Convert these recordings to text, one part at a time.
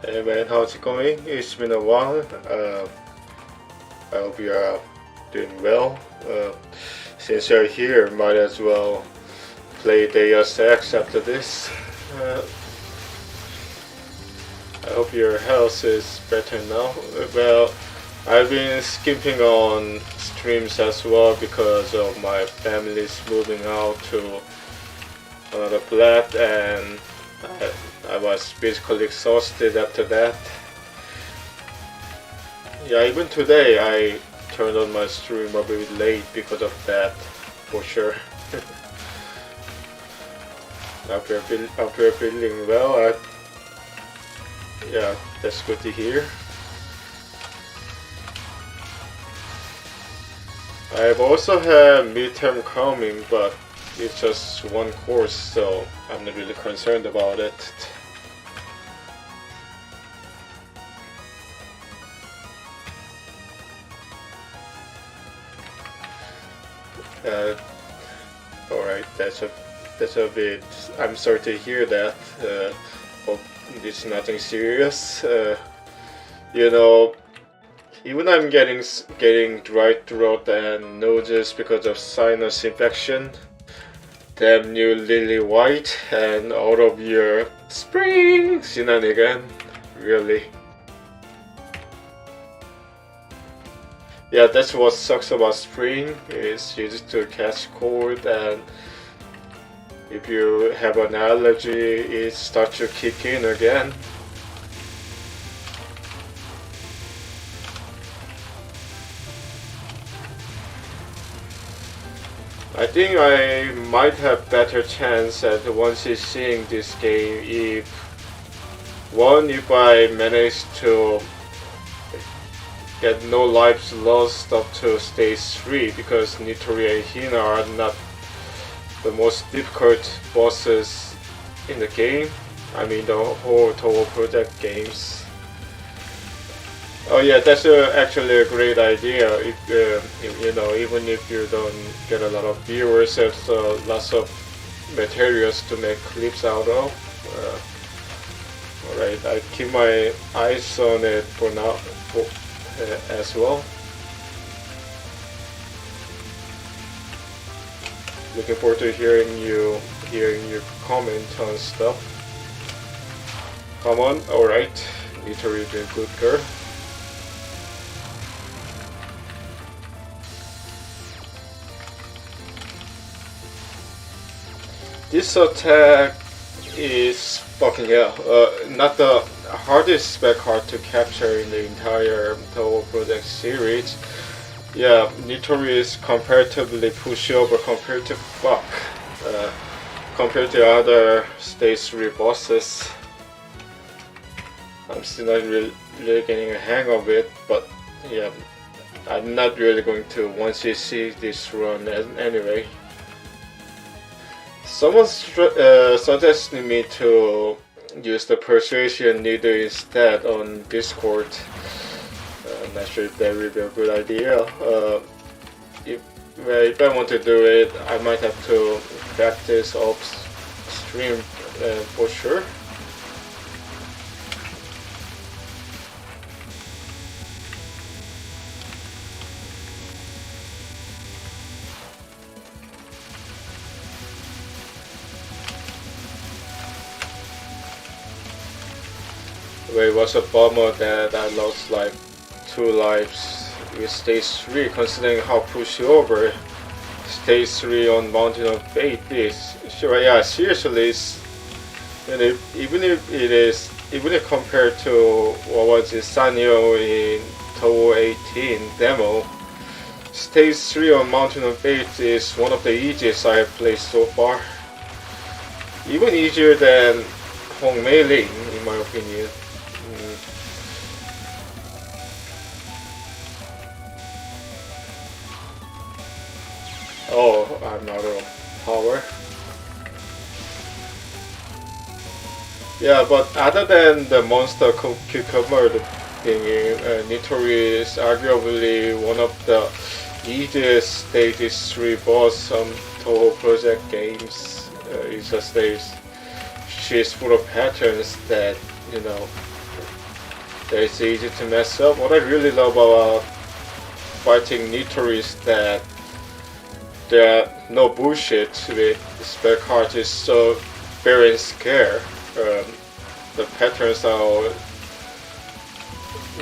Hey man, how's it going? It's been a while. I hope you are doing well. Since you're here, might as well play Deus Ex after this. I hope your health is better now. Well, I've been skipping on streams as well because of my family's moving out to another flat, and I was basically exhausted after that. Yeah, even today I turned on my stream a bit late because of that, for sure. After feeling well, yeah, that's good to hear. I've also had midterm coming, but it's just one course, so I'm not really concerned about it. Alright, that's a bit. I'm sorry to hear that. Hope it's nothing serious. You know, even I'm getting dry throat and noses because of sinus infection. Damn new lily white and out of your spring shenanigan, really. Yeah, that's what sucks about spring, is easy to catch cold, and if you have an allergy, it starts to kick in again. I think I might have better chance at once seeing this game if I manage to get no lives lost up to stage 3, because Nitori and Hina are not the most difficult bosses in the game. I mean the whole Touhou project games. Oh yeah, that's actually a great idea. If you know, even if you don't get a lot of viewers, there's lots of materials to make clips out of. Alright, I keep my eyes on it for now, as well. Looking forward to hearing your comment on stuff. Come on, alright, Nitori, be a good girl. This attack is fucking hell. Not the hardest spec card to capture in the entire Touhou project series. Yeah, Nitori is comparatively pushover compared to other stage 3 bosses. I'm still not really getting a hang of it, but yeah, I'm not really going to once you see this run anyway. Someone suggested me to use the persuasion needle instead on Discord. I'm not sure if that would be a good idea. If I want to do it, I might have to practice off stream for sure. It was a bummer that I lost like 2 lives with stage 3, considering how pushover stage 3 on Mountain of Fate is. Sure, yeah, seriously, even if compared to what was it, Sanyo in Touhou 18 demo, stage 3 on Mountain of Fate is one of the easiest I have played so far. Even easier than Hong Mei Ling, in my opinion. Oh, I'm out of power. Yeah, but other than the monster cucumber thingy, Nitori is arguably one of the easiest stage 3 boss on Touhou project games. It's just she's full of patterns that, you know, that it's easy to mess up. What I really love about fighting Nito is that there are no bullshit with spell cards. Is so very scarce. The patterns are,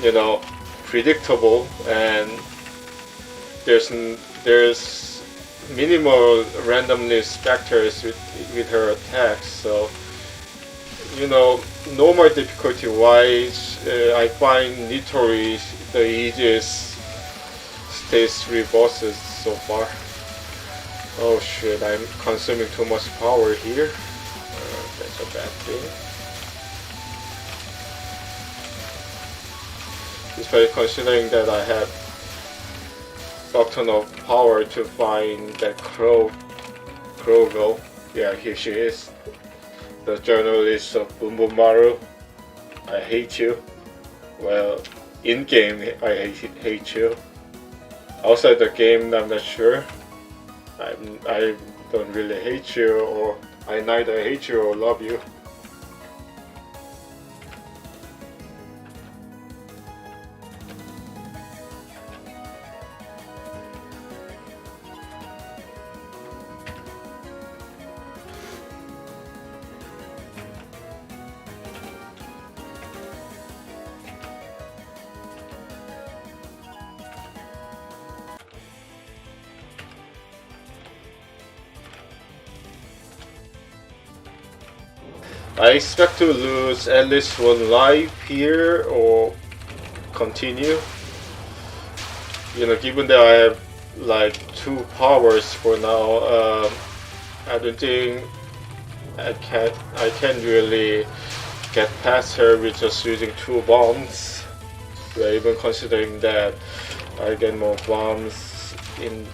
you know, predictable, and there's minimal randomness factors with her attacks. So, you know, normal difficulty wise, I find Nitori the easiest stage 3 bosses so far. Oh shit, I'm consuming too much power here. That's a bad thing. Especially considering that I have a ton of power to find that Krogo. Yeah, here she is. The journalist of Boom Boom Maru. I hate you. Well, in game I hate you. Outside the game, I'm not sure. I don't really hate you, or I neither hate you or love you. I expect to lose at least one life here or continue. You know, given that I have like 2 powers for now, I don't think I can really get past her with just using 2 bombs. Well, even considering that I get more bombs in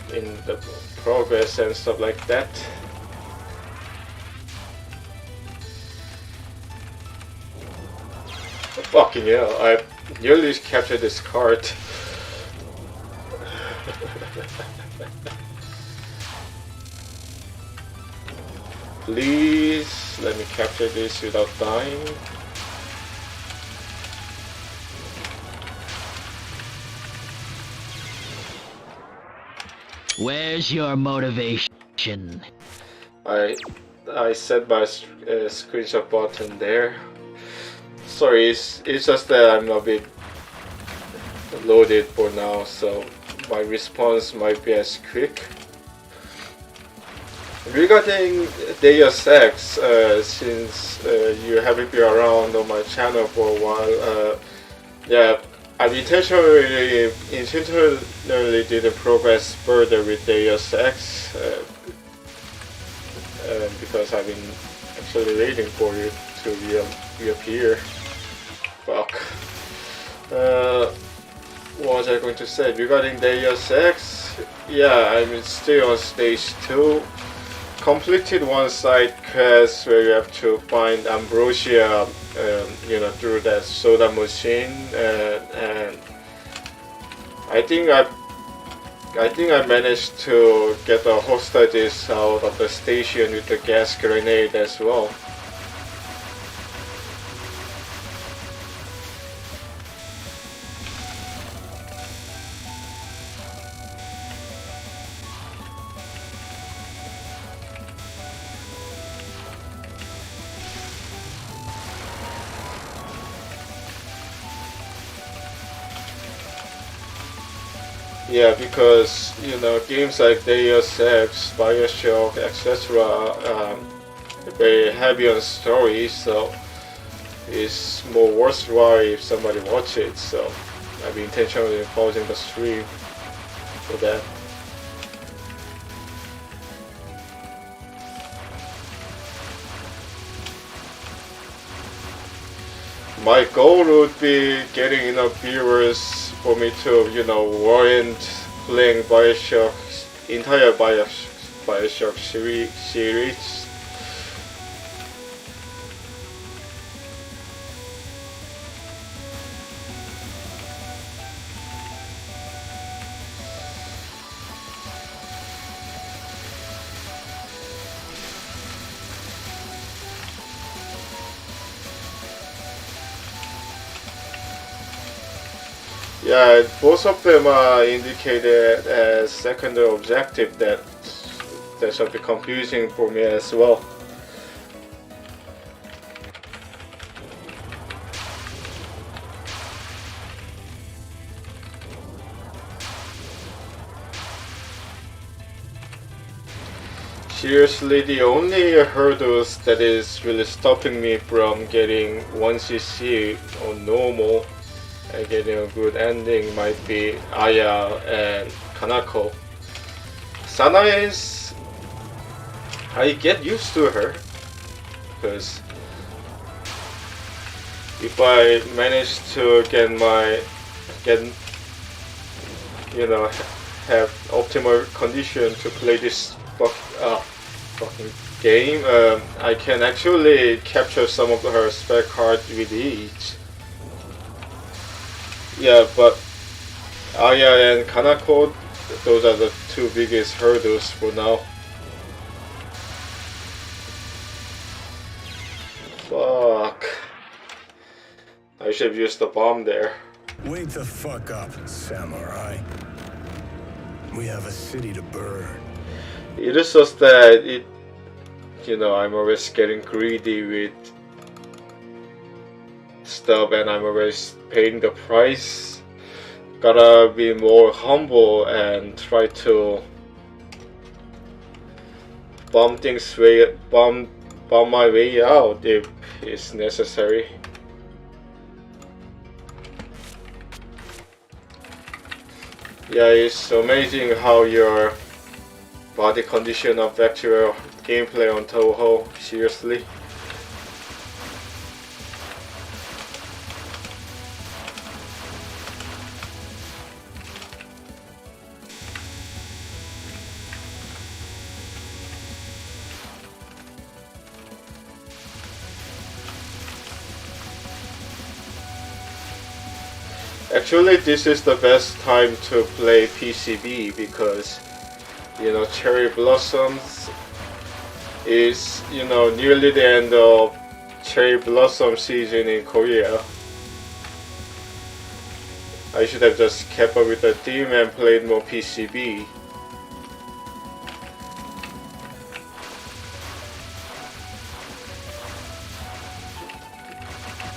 the progress and stuff like that. Fucking hell, I nearly captured this card. Please, let me capture this without dying. Where's your motivation? I set my screenshot button there. Sorry, it's just that I'm a bit loaded for now, so my response might be as quick. Regarding Deus Ex, since you haven't been around on my channel for a while, yeah, I intentionally didn't progress further with Deus Ex because I've been actually waiting for it to reappear. Fuck. What was I going to say? Regarding Deus Ex, yeah, I'm still on stage 2. Completed one side quest where you have to find ambrosia, you know, through that soda machine, and I think I managed to get the hostages out of the station with the gas grenade as well. Yeah, because, you know, games like Deus Ex, Bioshock, etc. Very heavy on story, so it's more worthwhile if somebody watches it. So I've been intentionally pausing the stream for that. My goal would be getting enough viewers for me to, you know, warrant playing Bioshock, entire Bioshock series. Yeah, both of them are indicated as secondary objective. That should be confusing for me as well. Seriously, the only hurdles that is really stopping me from getting 1cc on normal and getting a good ending might be Aya and Kanako. Sana is... I get used to her, because if I manage to have optimal condition to play this fucking game, I can actually capture some of her spec cards with ease. Yeah, but Aya and Kanako, those are the two biggest hurdles for now. Fuck. I should have used the bomb there. Wake the fuck up, samurai. We have a city to burn. It is just that I'm always getting greedy with stuff and I'm always paying the price. Gotta be more humble and try to bomb my way out if it's necessary. Yeah, it's amazing how your body condition affects your gameplay on Touhou, seriously. Actually, this is the best time to play PCB because, Cherry Blossoms is, nearly the end of Cherry Blossom season in Korea. I should have just kept up with the theme and played more PCB.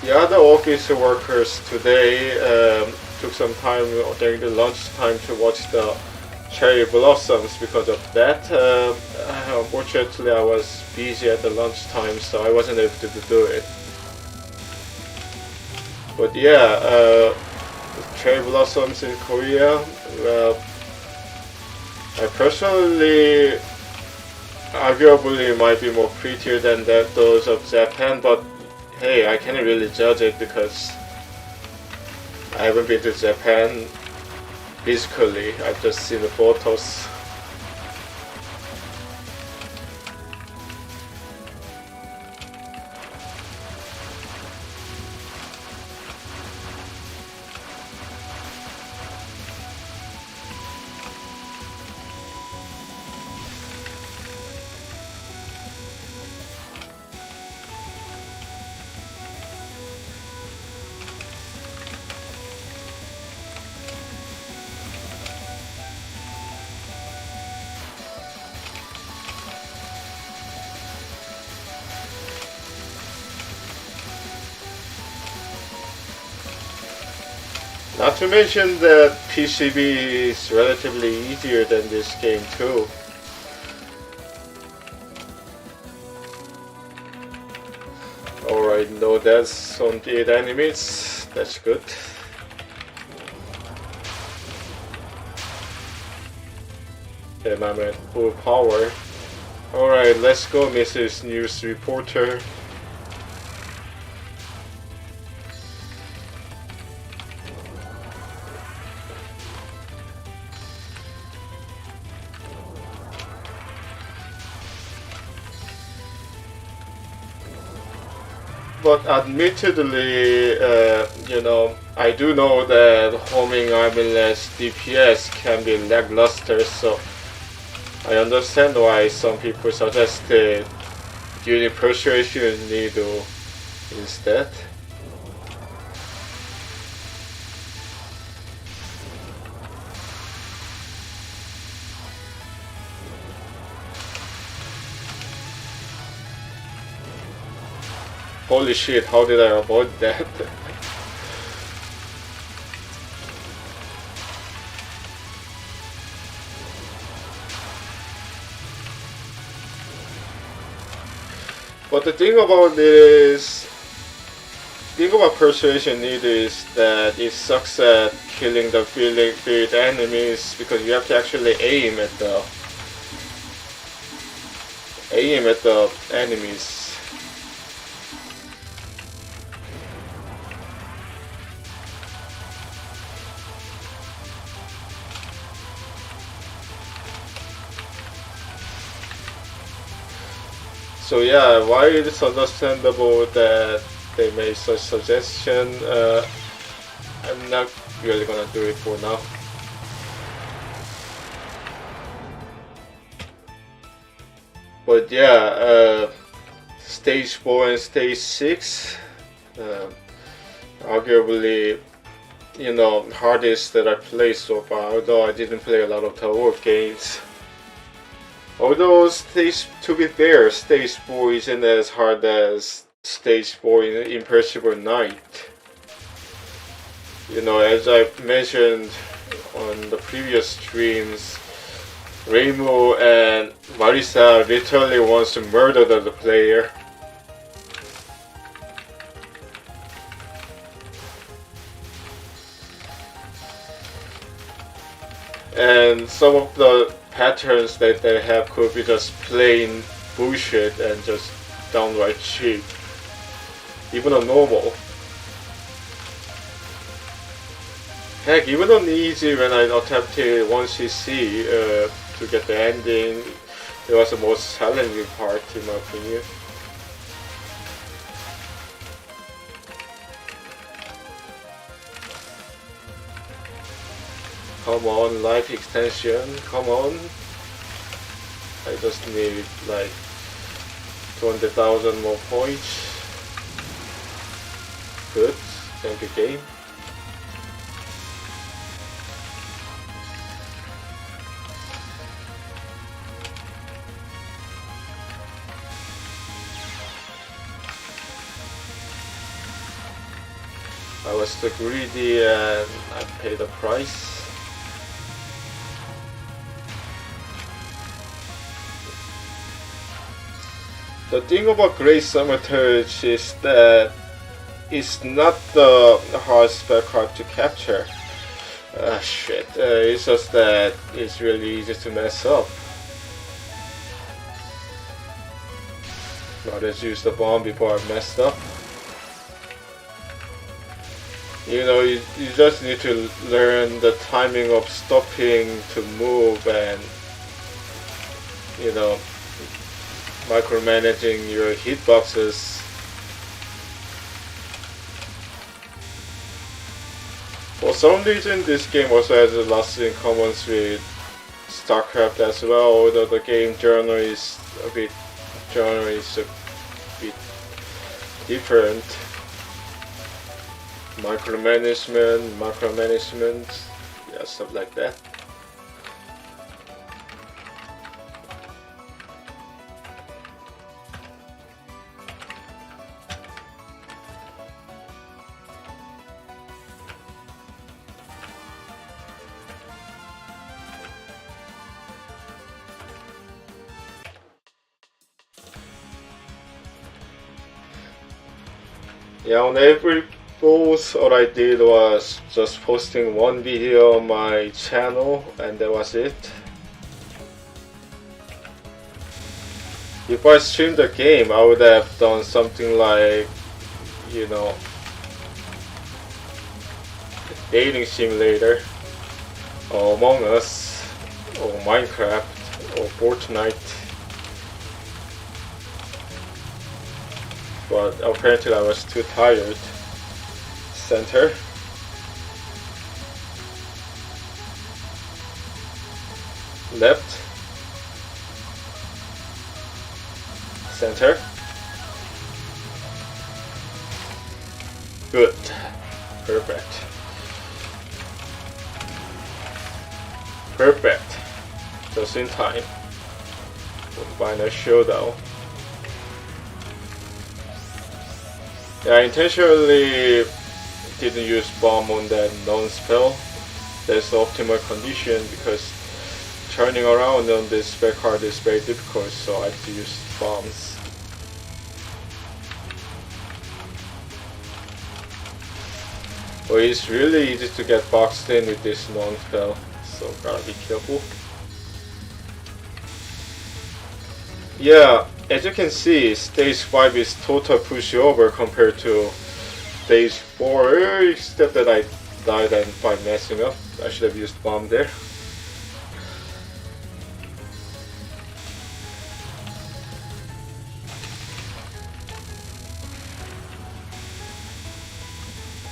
The other office workers today took some time during the lunchtime to watch the cherry blossoms. Because of that, unfortunately I was busy at the lunchtime, so I wasn't able to do it. But yeah, cherry blossoms in Korea, well, I personally arguably might be more prettier than those of Japan, but hey, I can't really judge it because I haven't been to Japan physically. I've just seen the photos. Not to mention that PCB is relatively easier than this game too. Alright, no deaths on the 8 enemies, that's good. And I'm at full power. Alright, let's go, Mrs. News Reporter. But admittedly, I do know that homing armless DPS can be lackluster, so I understand why some people suggested using persuasion needle instead. holy shit, how did I avoid that? But the thing about persuasion need is that it sucks at killing the build enemies, because you have to actually aim at the enemies. So yeah, why it's understandable that they made such suggestion. I'm not really gonna do it for now. But yeah, stage 4 and stage 6, arguably, you know, hardest that I played so far, although I didn't play a lot of Touhou games. Although to be fair, stage 4 isn't as hard as stage 4 in Imperishable Night. You know, as I've mentioned on the previous streams, Reimu and Marisa literally wants to murder the player. And some of the patterns that they have could be just plain bullshit and just downright cheap. Even on normal. Heck, even on easy, when I attempted 1cc to get the ending, it was the most challenging part in my opinion. Come on, life extension, come on. I just need like 200,000 more points. Good, thank you game. I was too greedy and I paid the price. The thing about Great Cemetery is that it's not the hard spec card to capture. Shit, it's just that it's really easy to mess up. Now let's use the bomb before I messed up. You know, you just need to learn the timing of stopping to move and, you know, micromanaging your hitboxes. For some reason this game also has a lot in common with StarCraft as well, although the game genre is a bit different. Micromanagement, yeah, stuff like that. Yeah, on April 4th, all I did was just posting one video on my channel, and that was it. If I streamed the game, I would have done something like, you know, dating simulator, or Among Us, or Minecraft, or Fortnite. But apparently I was too tired. Center. Left. Center. Good. Perfect. Perfect. Just in time for the final showdown. Yeah, I intentionally didn't use bomb on that non-spell. That's the optimal condition because turning around on this spell card is very difficult, so I have to use bombs. But it's really easy to get boxed in with this non-spell, so gotta be careful. Yeah, as you can see, stage 5 is total pushover compared to stage 4, except that I died by messing up. I should have used bomb there.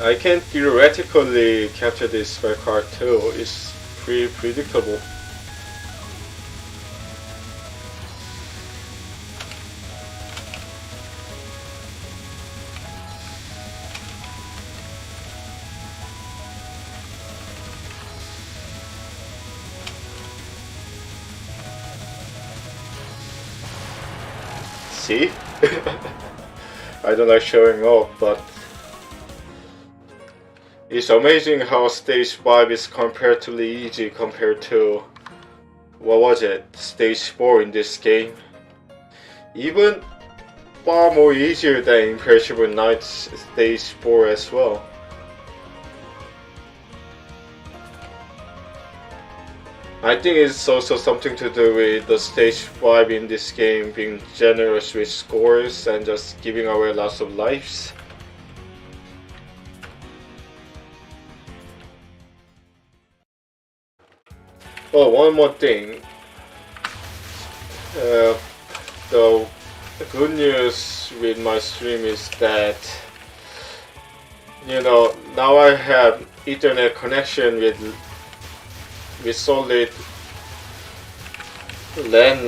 I can theoretically capture this spell card too, it's pretty predictable. See? I don't like showing off, but it's amazing how stage 5 is comparatively easy compared to, what was it, stage 4 in this game. Even far more easier than Imperishable Knight's stage 4 as well. I think it's also something to do with the stage 5 in this game being generous with scores and just giving away lots of lives. Oh, one more thing. The good news with my stream is that, you know, now I have Ethernet connection with solid LAN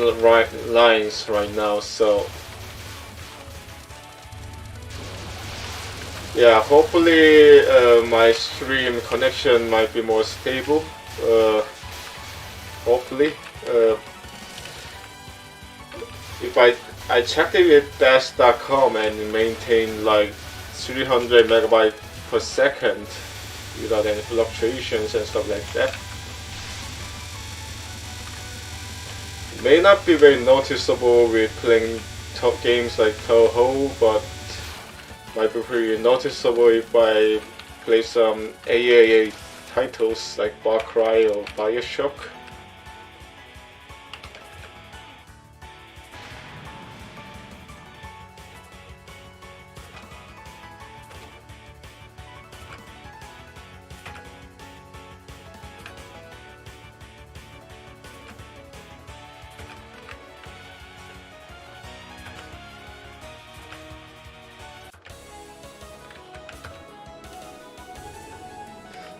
lines right now, so yeah, hopefully my stream connection might be more stable. Hopefully, if I checked it with dash.com and maintained like 300 megabytes per second without any fluctuations and stuff like that. It may not be very noticeable with playing games like Touhou, but might be pretty noticeable if I play some AAA titles like Far Cry or Bioshock.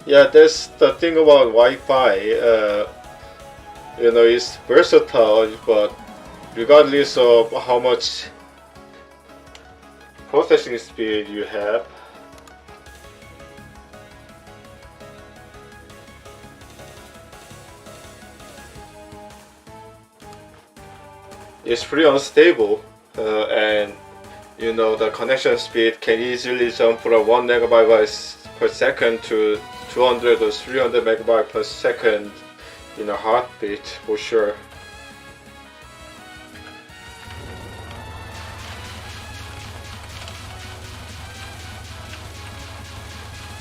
Yeah, that's the thing about Wi-Fi. You know, it's versatile, but regardless of how much processing speed you have, it's pretty unstable, and you know the connection speed can easily jump from 1 megabyte per second to 200 or 300 megabytes per second in a heartbeat for sure.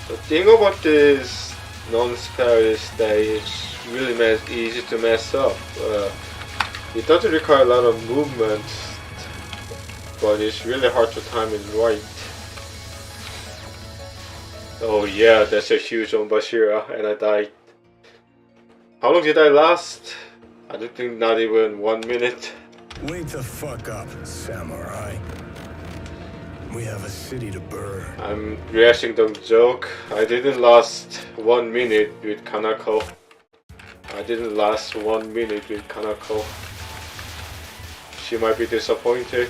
The thing about this non-spell is that it's really easy to mess up. It doesn't require a lot of movement, but it's really hard to time it right. Oh yeah, that's a huge on Bashira, and I died. How long did I last? I don't think not even 1 minute. Wake the fuck up, samurai. We have a city to burn. I'm reacting to the joke. I didn't last 1 minute with Kanako. I didn't last 1 minute with Kanako. She might be disappointed.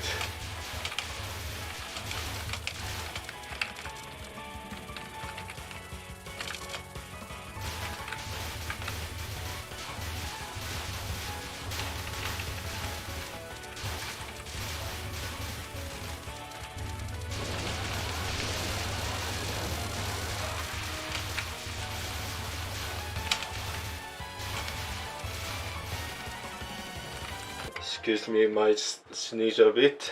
Excuse me, might sneeze a bit.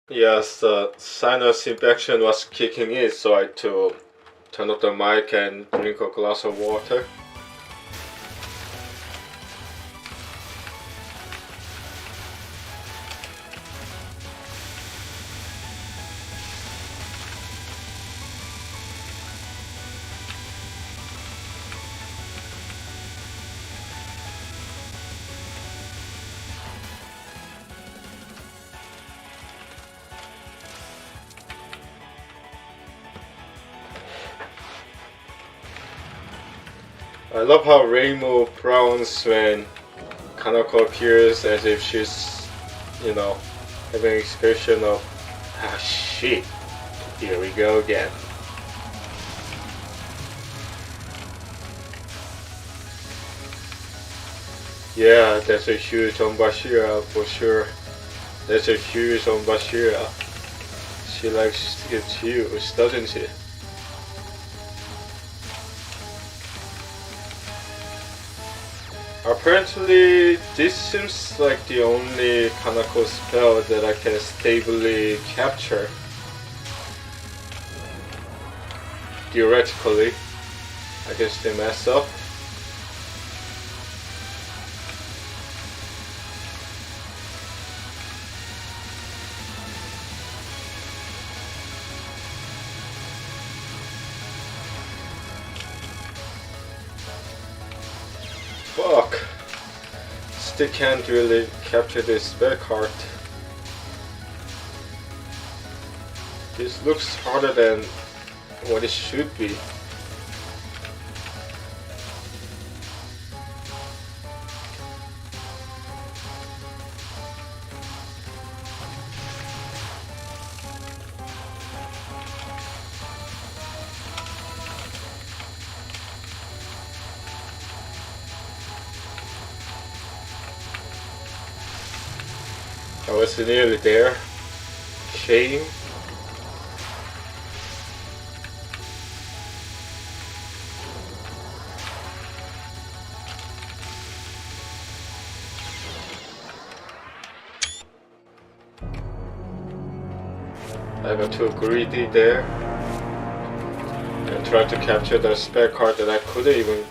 Yes, the sinus infection was kicking in, so I had to turn off the mic and drink a glass of water. I love how Rainbow frowns when Kanako appears as if she's, you know, having an expression of, ah shit, here we go again. Yeah, that's a huge Onbashira for sure. That's a huge Onbashira. She likes to get huge, doesn't she? Apparently, this seems like the only Kanako spell that I can stably capture. Theoretically, I can still mess up. Fuck. Still can't really capture this spell card. This looks harder than what it should be. I was nearly there. Shame. I got too greedy there and tried to capture the spare card that I couldn't even,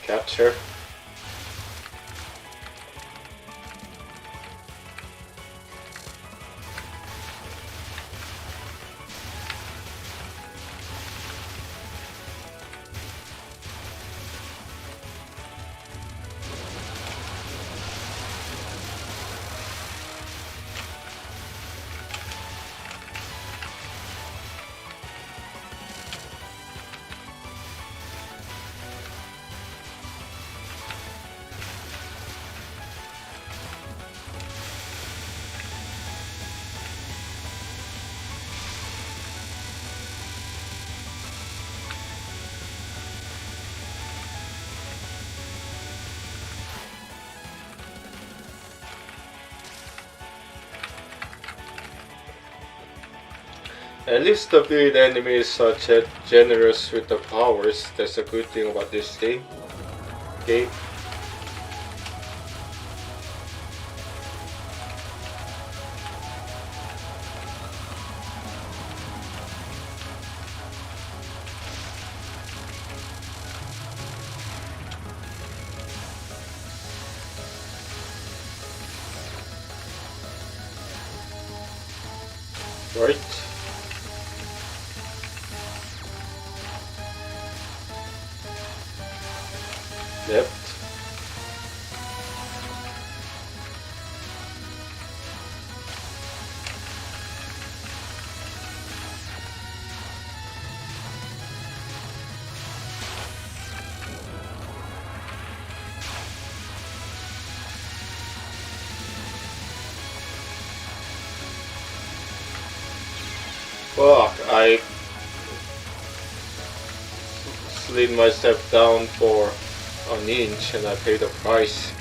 capture. At least the build enemies are generous with the powers. That's a good thing about this game. right? Left. Fuck, I slid myself down for an inch and I paid the price.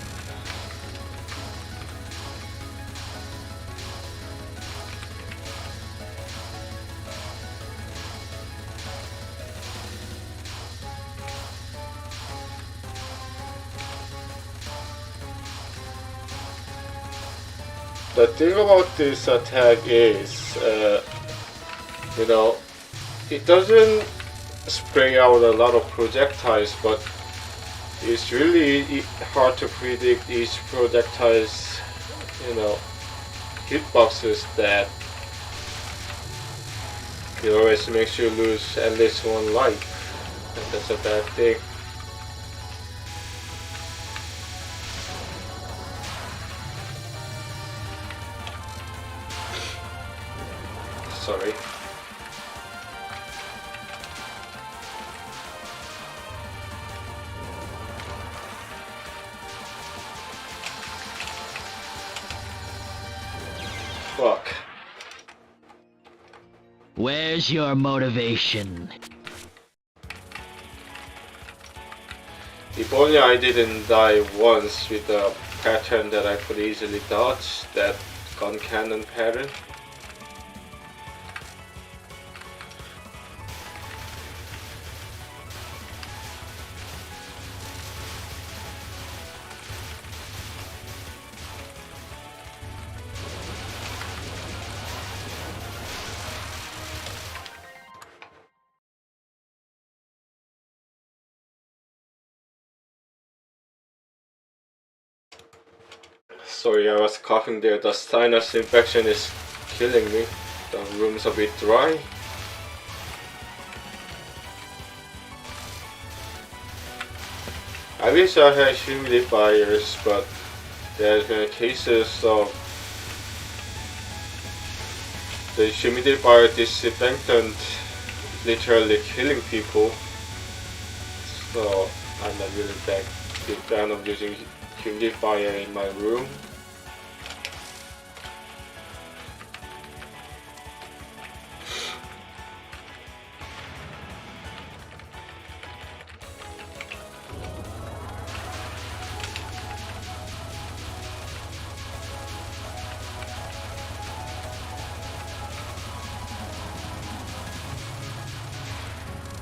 The thing about this attack is, you know, it doesn't spray out a lot of projectiles, but it's really hard to predict each projectile's, you know, hitboxes that it always makes you lose at least one life, and that's a bad thing. Sorry. Fuck. Where's your motivation? If only I didn't die once with a pattern that I could easily dodge, that gun cannon pattern. Sorry, I was coughing there. The sinus infection is killing me. The room's a bit dry. I wish I had humidifiers, but there's been cases of the humidifier disinfectant literally killing people. So I'm not really big fan of using humidifier in my room.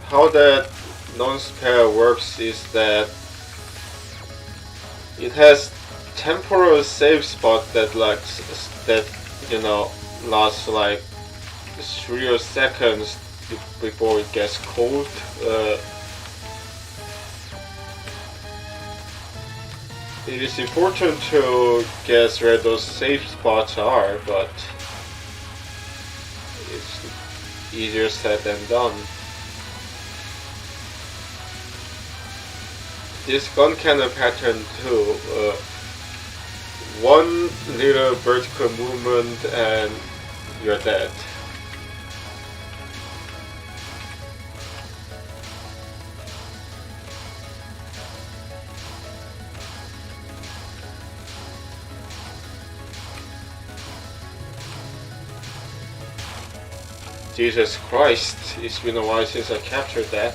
How that non-spare works is that it has temporal save spot that you know lasts like 3 or seconds before it gets cold. It is important to guess where those safe spots are, but it's easier said than done. This gun cannon pattern too, one little vertical movement and you're dead. Jesus Christ, it's been a while since I captured that.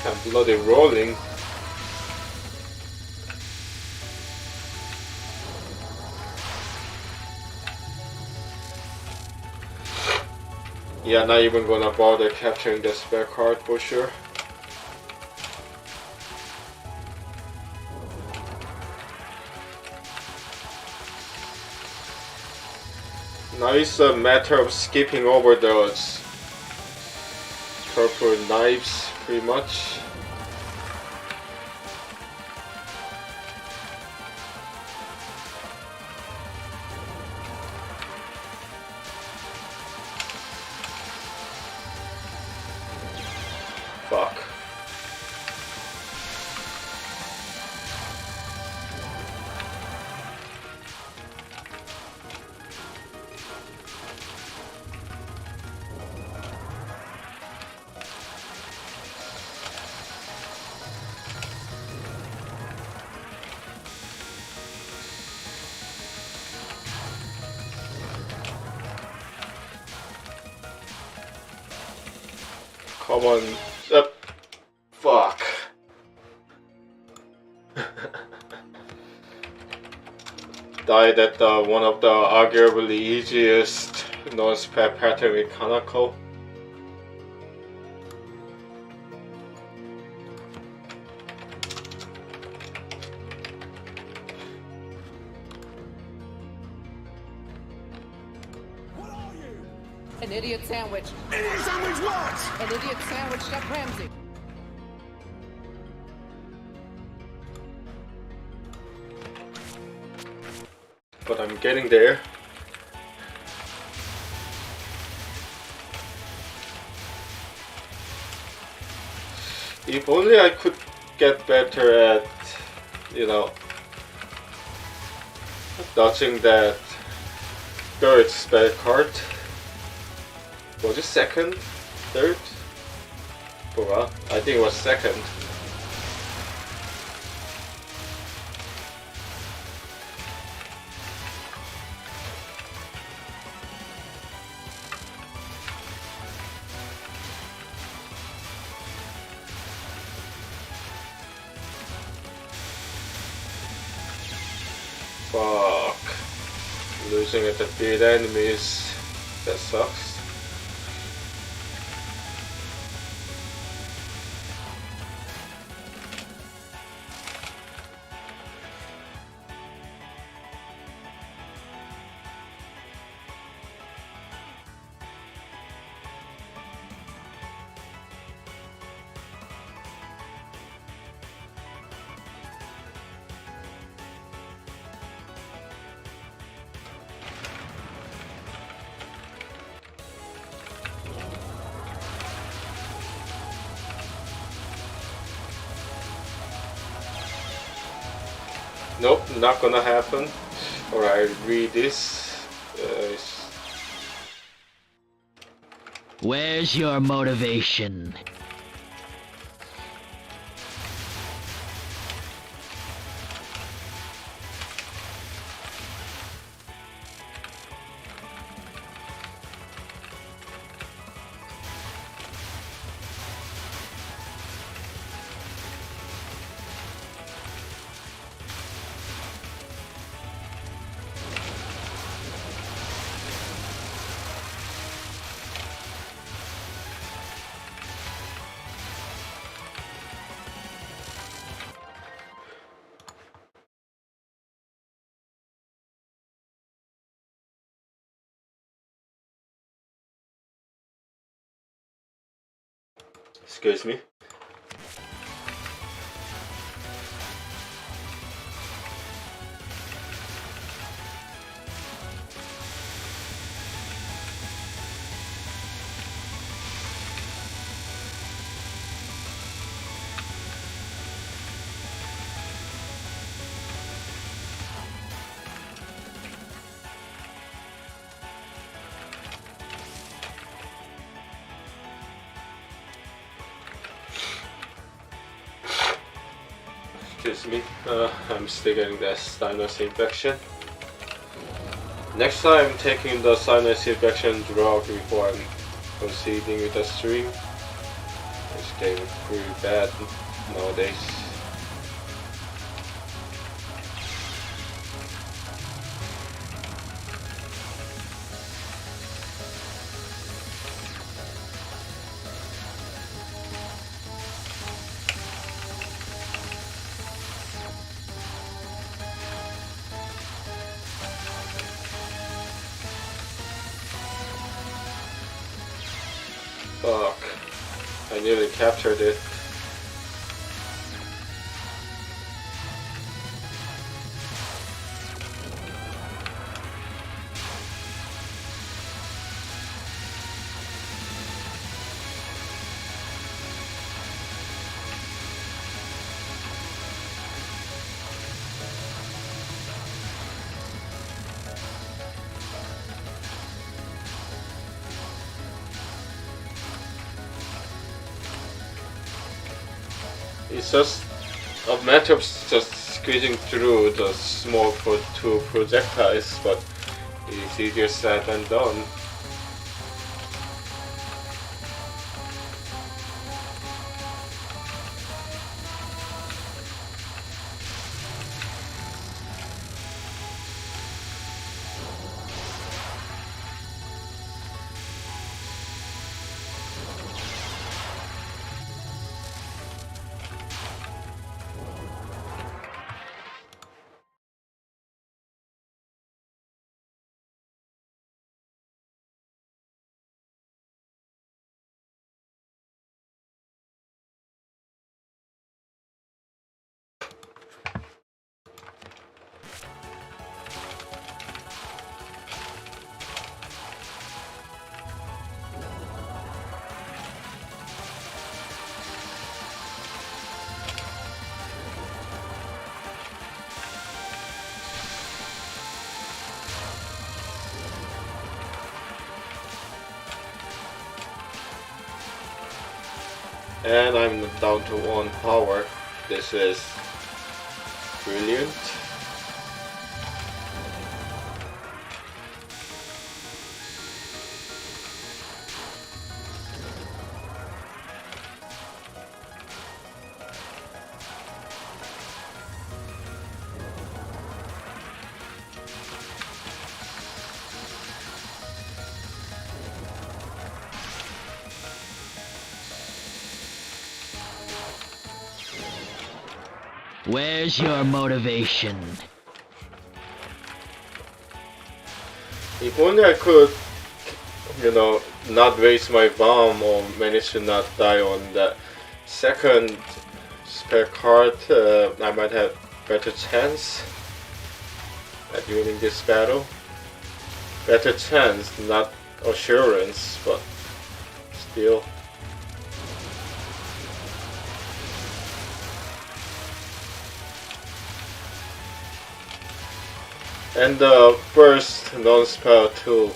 I'm bloody rolling. Yeah, not even gonna bother capturing the spare card for sure. Now it's a matter of skipping over those purple knives, pretty much. Come on. Fuck. Died at one of the arguably easiest non-spam pattern with Kanako. What are you? An idiot sandwich. Idiot sandwich what? An idiot sandwich, Chef Ramsay. But I'm getting there. If only I could get better at, you know, dodging that third spell card. Was it second? Third? Forgot. I think it was second. Fuck. Losing at the big enemies. That sucks. Nope, not gonna happen. Alright, read this. Where's your motivation? Excuse me. Excuse me, I'm still getting that sinus infection. Next time, taking the sinus infection drug before I'm proceeding with the stream. It's getting pretty bad nowadays. Fuck. I nearly captured it. It's just a matter of just squeezing through the smoke for two projectiles, but it's easier said than done. And I'm down to 1 power. This is brilliant. Where's your motivation? If only I could, not waste my bomb or manage to not die on that second spare card, I might have better chance at winning this battle. Better chance, not assurance, but still. And the first non-spell too.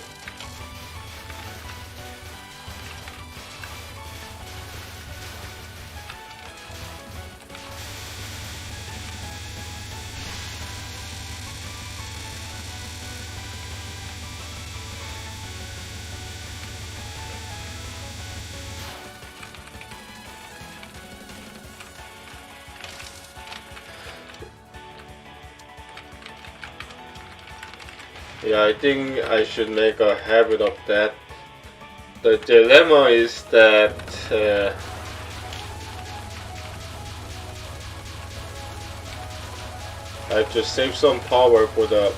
Yeah, I think I should make a habit of that. The dilemma is that I have to save some power for the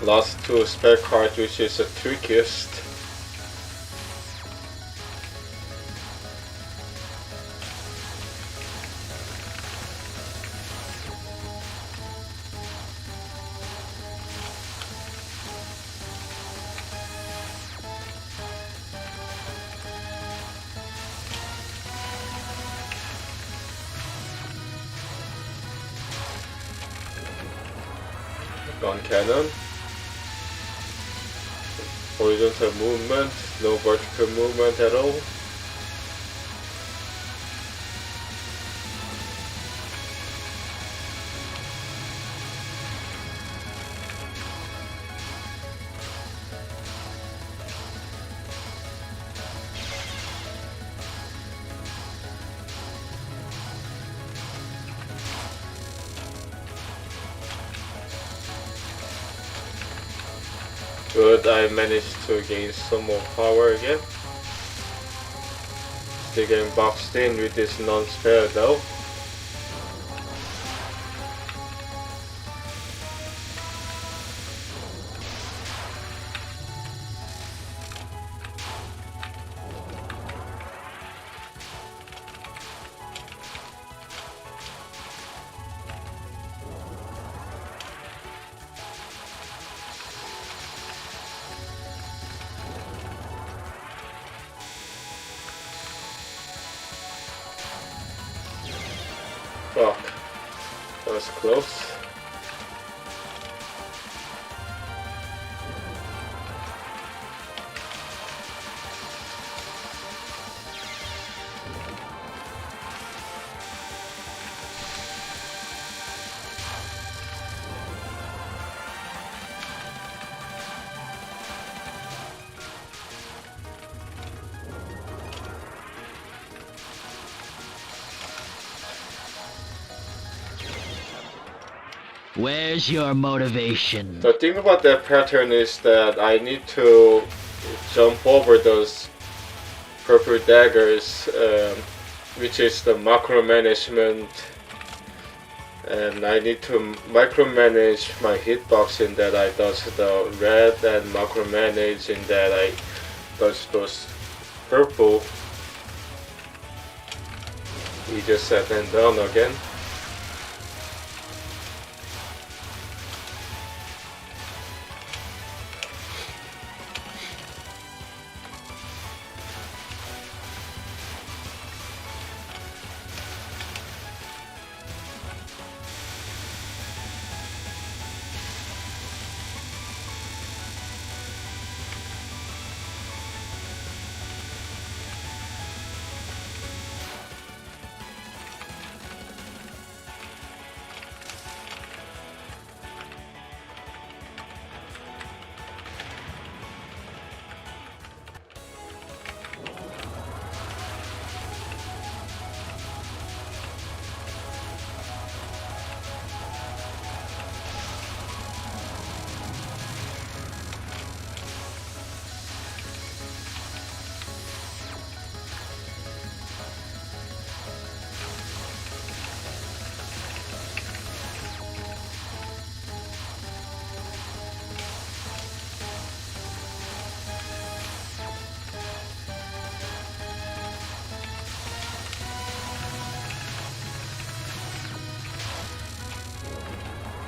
last 2 spare cards, which is the trickiest. Gun cannon. Horizontal movement, no vertical movement at all. Good, I managed to gain some more power again. Still getting boxed in with this non-spare though. Fuck, that was close. Where's your motivation? The thing about that pattern is that I need to jump over those purple daggers, which is the macro management, and I need to micromanage my hitbox in that I dodge the red, and macromanage in that I dodge those purple. We just set them down again.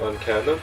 on cannon.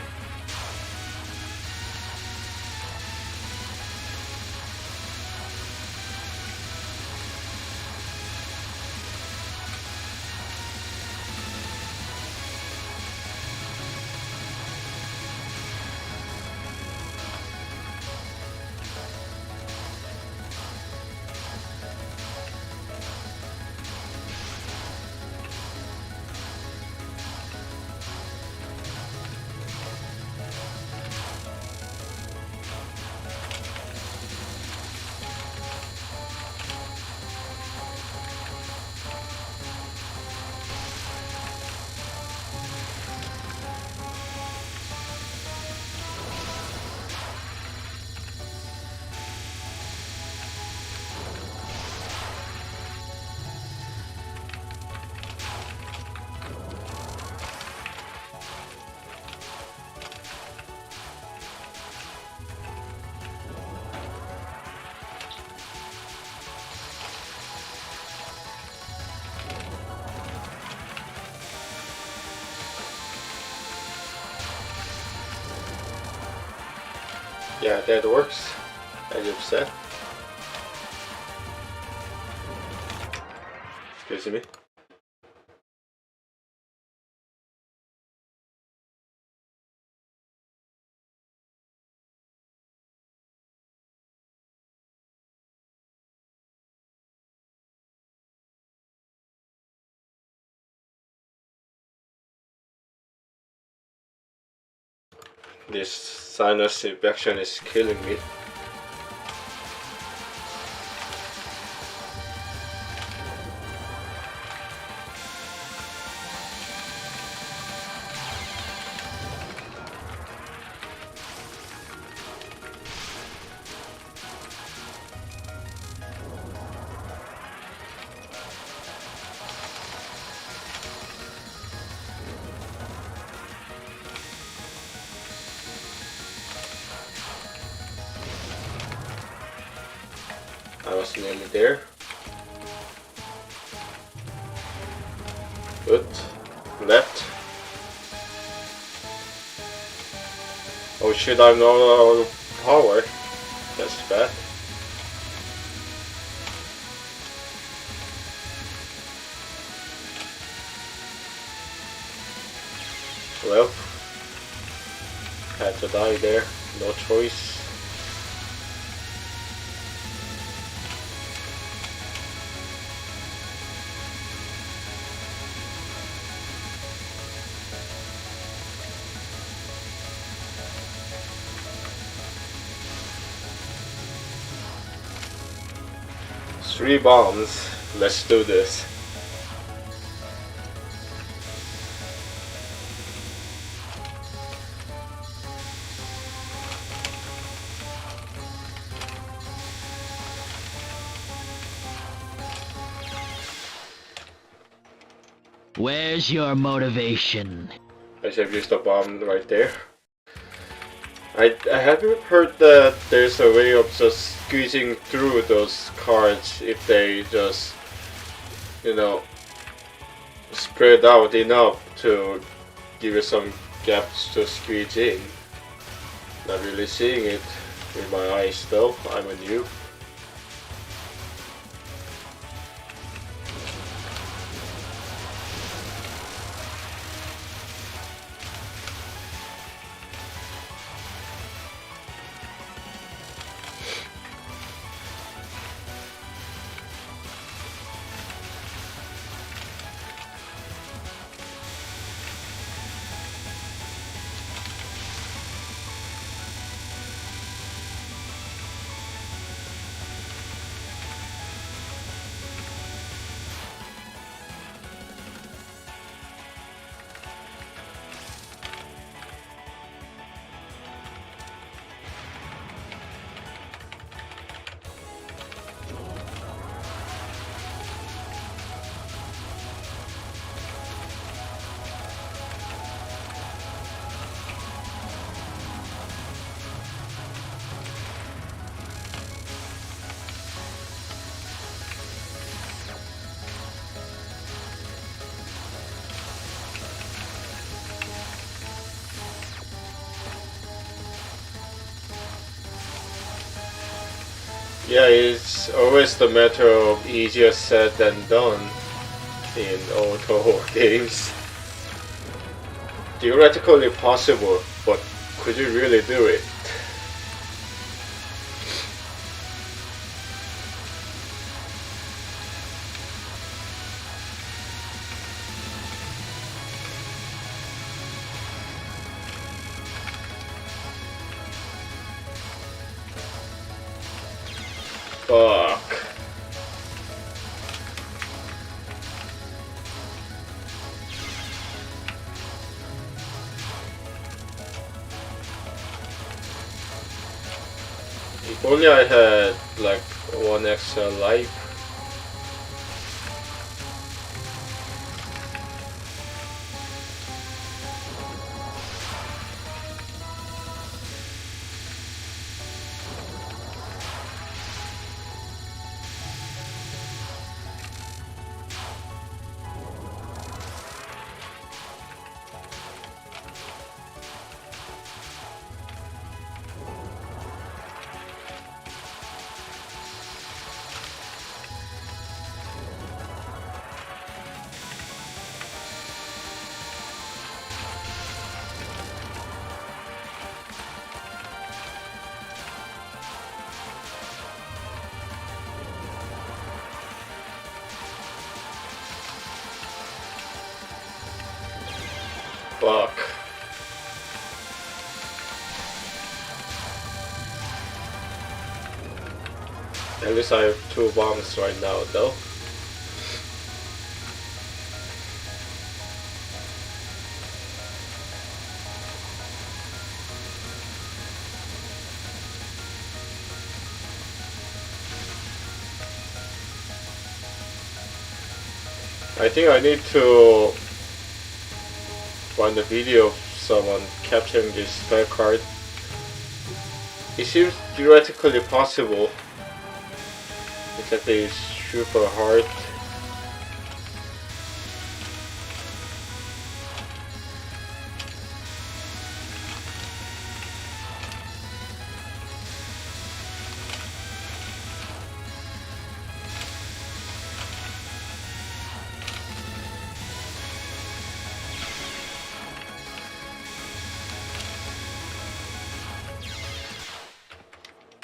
Yeah, that works, as you've said. Excuse me. This sinus infection is killing me. I was nearly there. Good. Left. Oh shit, I'm not out of power. That's bad. Well, had to die there. No choice. Three bombs. Let's do this. Where's your motivation? I should have used a bomb right there. I haven't heard that there's a way of just squeezing through those cards if they just, you know, spread out enough to give you some gaps to squeeze in. Not really seeing it with my eyes though, I'm a noob. Yeah, it's always the matter of easier said than done in all Touhou games. Theoretically possible, but could you really do it? Fuck. If only I had like one extra life. Fuck. At least I have 2 bombs right now, though. I think I need to find a video of someone capturing this spell card. It seems theoretically possible. Exactly, it's super hard.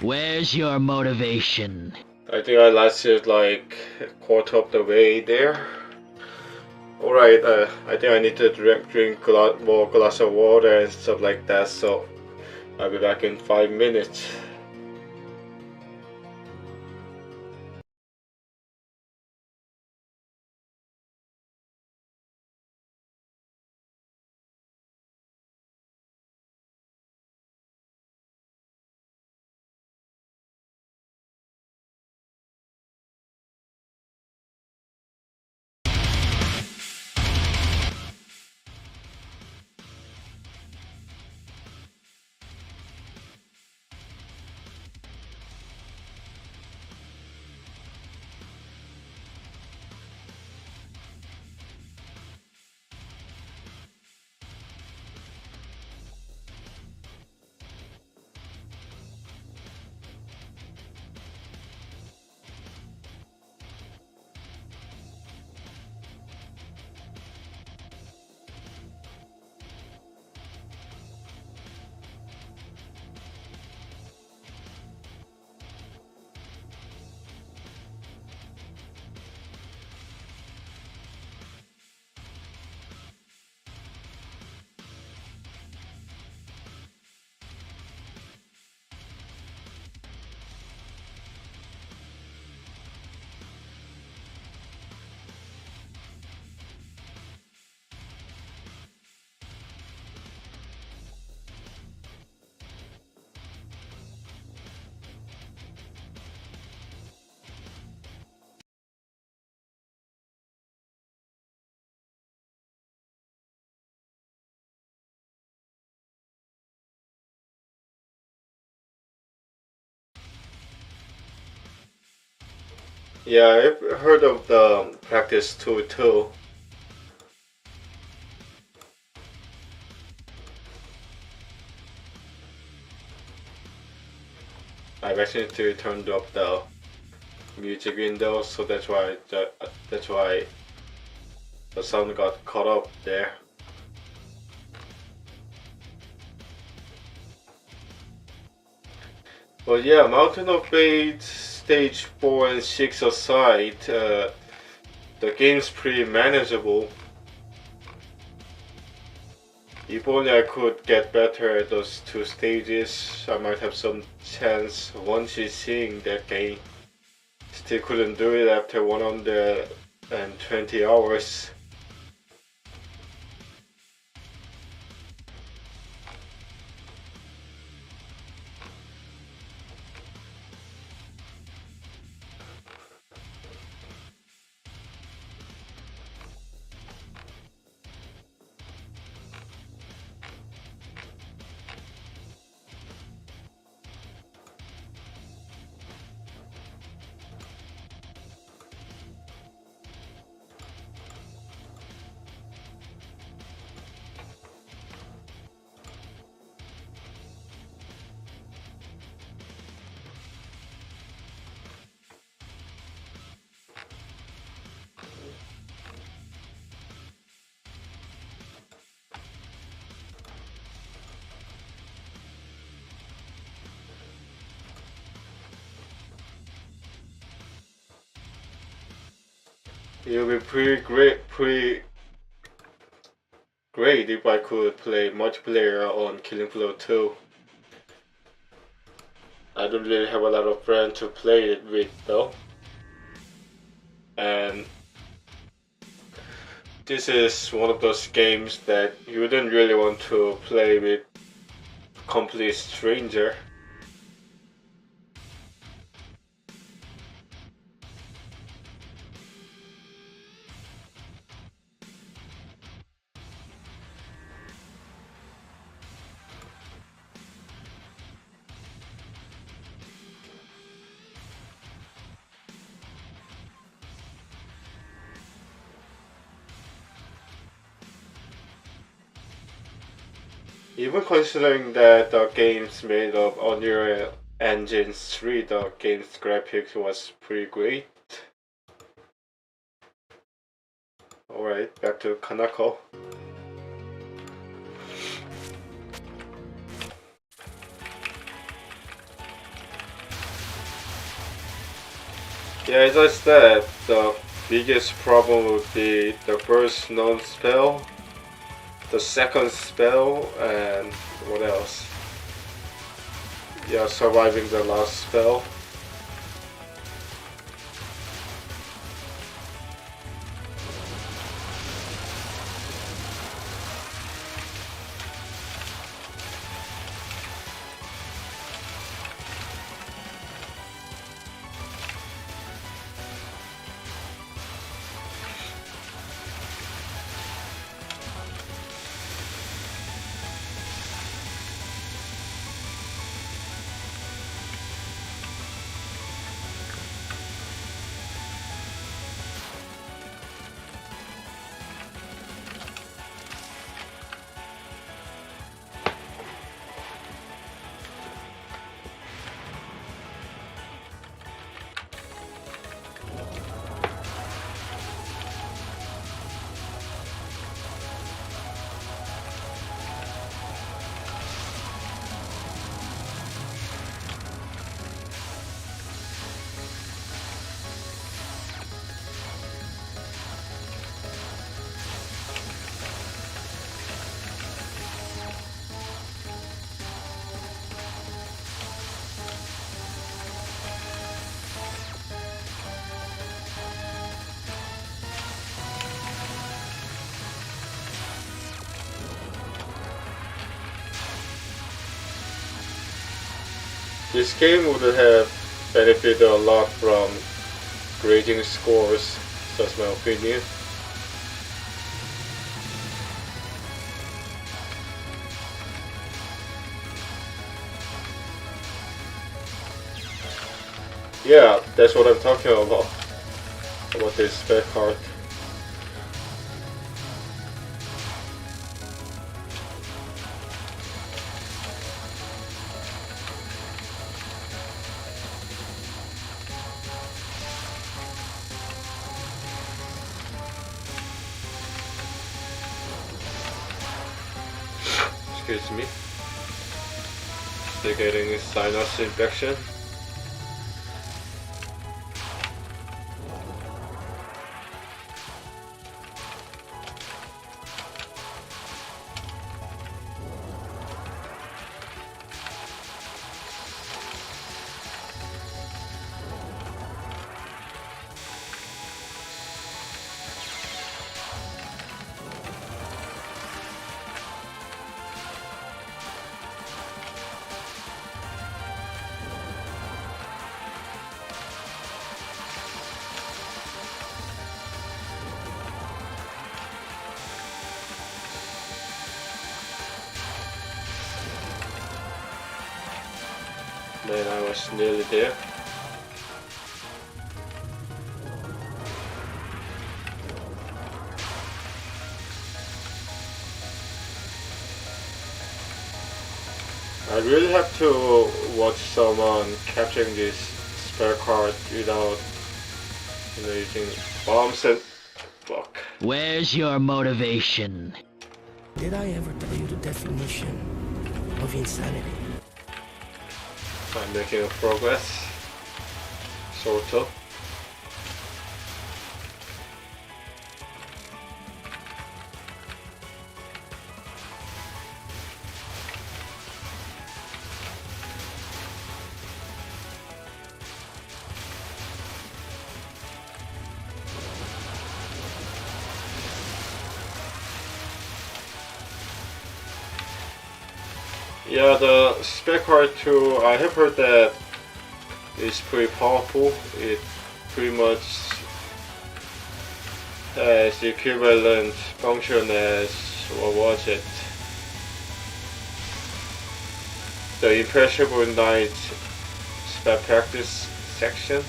Where's your motivation? I think I lasted like a quarter of the way there. Alright, I think I need to drink a lot more glass of water and stuff like that, so I'll be back in 5 minutes. Yeah, I've heard of the practice tool too. I've accidentally turned up the music window, so that's why the sound got caught up there. But yeah, Mountain of Fate stage 4 and 6 aside, the game's pretty manageable. If only I could get better at those two stages, I might have some chance once seeing that game. Still couldn't do it after 120 hours. It would be pretty great if I could play multiplayer on Killing Floor 2. I don't really have a lot of friends to play it with though. And this is one of those games that you wouldn't really want to play with a complete stranger. Even considering that the game's made of Unreal Engine 3, the game's graphics was pretty great. Alright, back to Kanako. Yeah, as I said, the biggest problem would be the first known spell, the second spell, and what else? Yeah, surviving the last spell. This game would have benefited a lot from grading scores, that's my opinion. Yeah, that's what I'm talking about this spec card. Excuse me. Still getting a sinus infection. Man, I was nearly there. I really have to watch someone capturing this spare card without, using bombs and fuck. Where's your motivation? Did I ever tell you the definition of insanity? I'm making a progress, sort of. Yeah, the spec card 2, I have heard that it's pretty powerful. It pretty much has the equivalent function as, what was it? The Imperishable Knight spec practice section.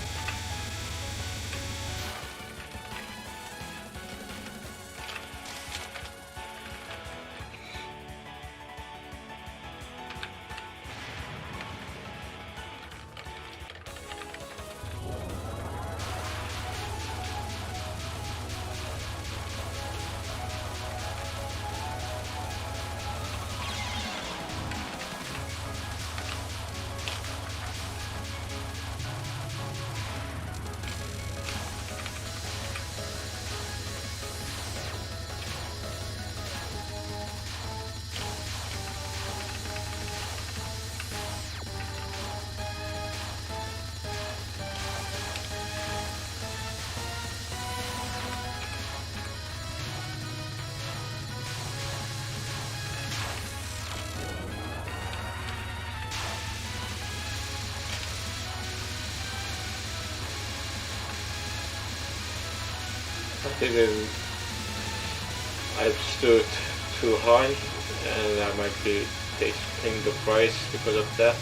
I didn't. I've stood too high, and I might be paying the price because of that.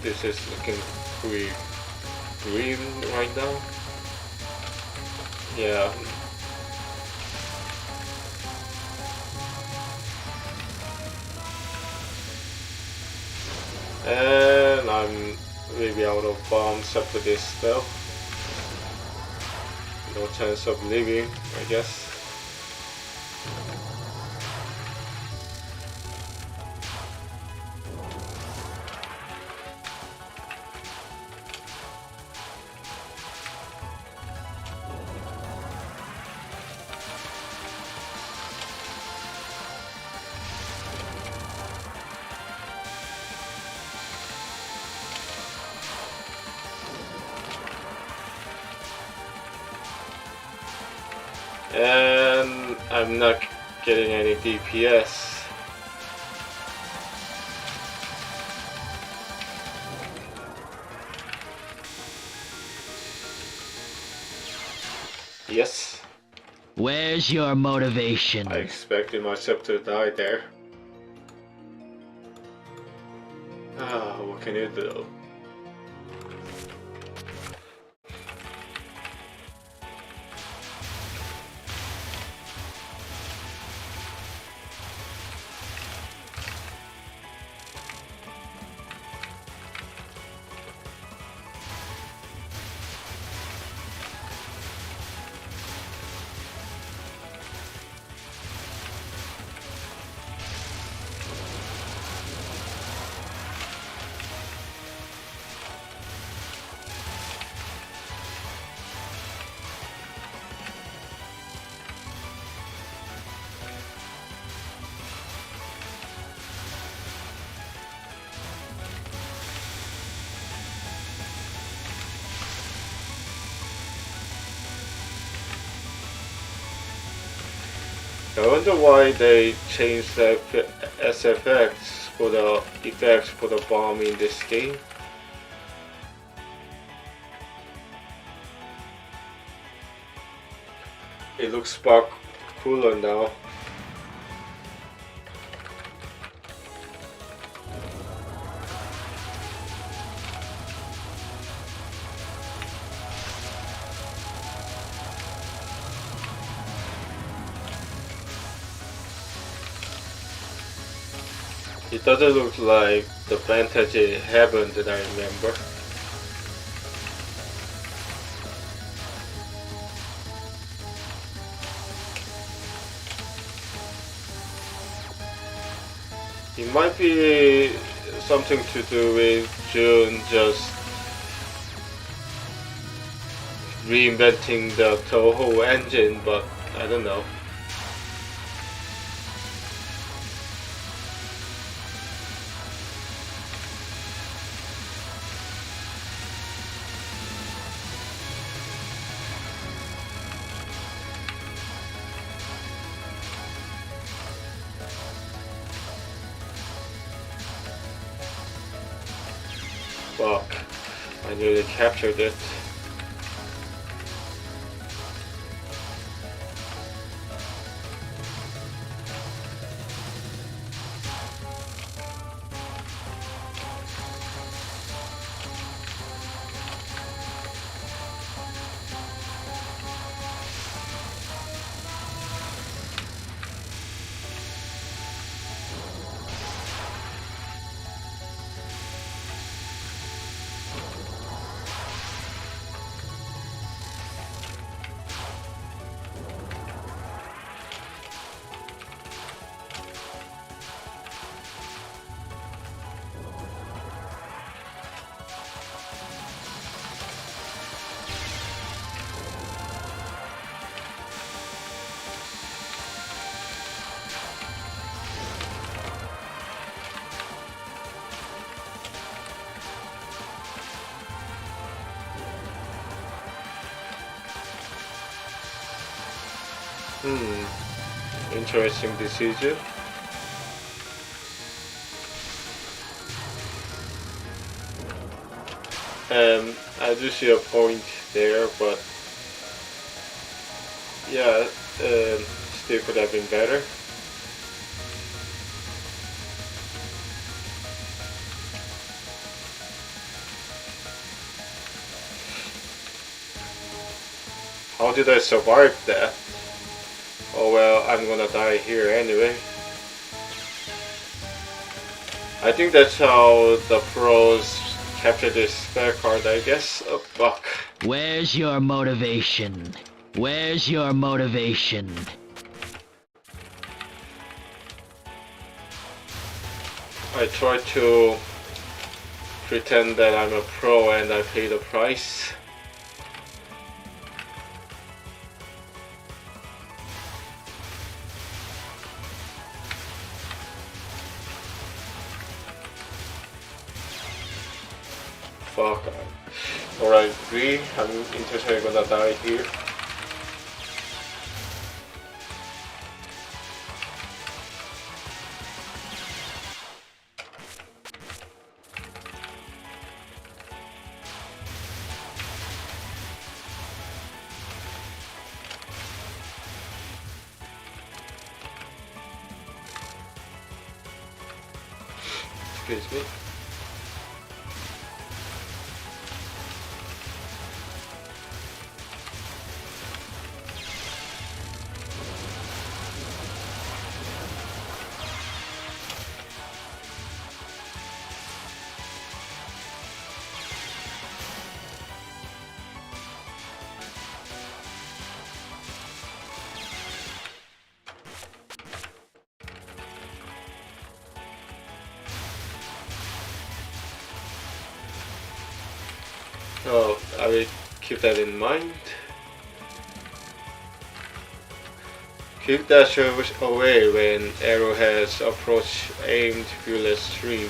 This is looking pretty green right now. Yeah. And I'm maybe out of bombs after this spell. No chance of living, I guess. And I'm not getting any DPS. Yes. Where's your motivation? I expected myself to die there. What can you do? I wonder why they changed the SFX for the effects for the bomb in this game. It looks far cooler now. It doesn't look like the Fantasy Heaven that I remember. It might be something to do with June just reinventing the Touhou engine, but I don't know. Fuck, I nearly captured it. Interesting decision. I do see a point there, but yeah, still could have been better. How did I survive that? Oh well, I'm gonna die here anyway. I think that's how the pros capture this spare card, I guess. Oh fuck. Where's your motivation? Where's your motivation? I try to pretend that I'm a pro and I pay the price. Fuck. Alright, agree. I'm intentionally gonna die here. Excuse me. Oh, I will keep that in mind. Keep that service away when arrowheads approach aimed viewless stream.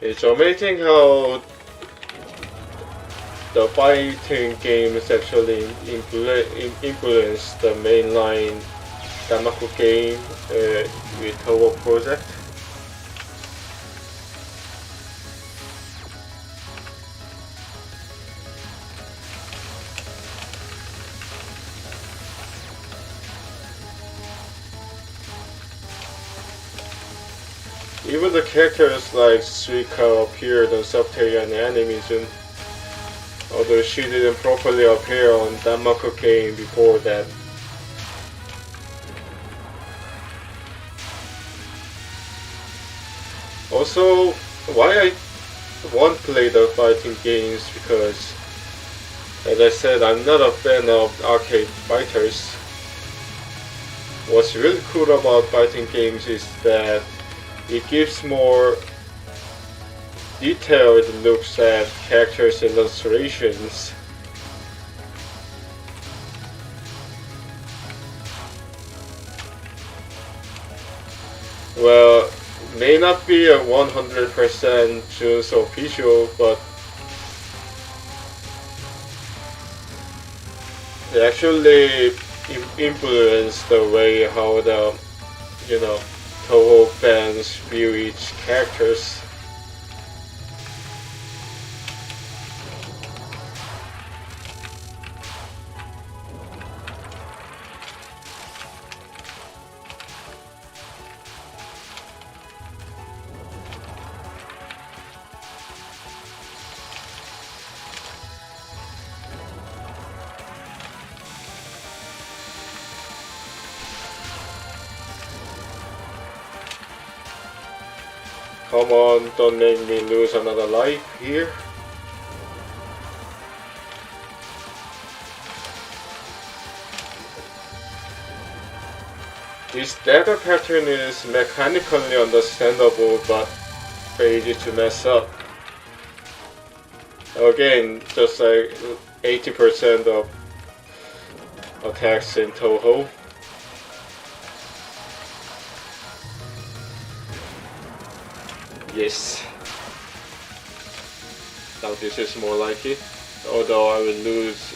It's amazing how the fighting games actually influence the mainline Damaku game with Touhou project. Even the characters like Suika appeared on Subterranean Animism, although she didn't properly appear on Danmaku game before that. Also, why I won't play the fighting games, because as I said, I'm not a fan of arcade fighters. What's really cool about fighting games is that it gives more detailed looks at characters' illustrations. Well, may not be a 100% just official, but it actually influence the way how the, Touhou fans view each characters. Come on, don't make me lose another life here. This dagger pattern is mechanically understandable, but very easy to mess up. Again, just like 80% of attacks in Touhou. Yes. Now this is more like it, although I will lose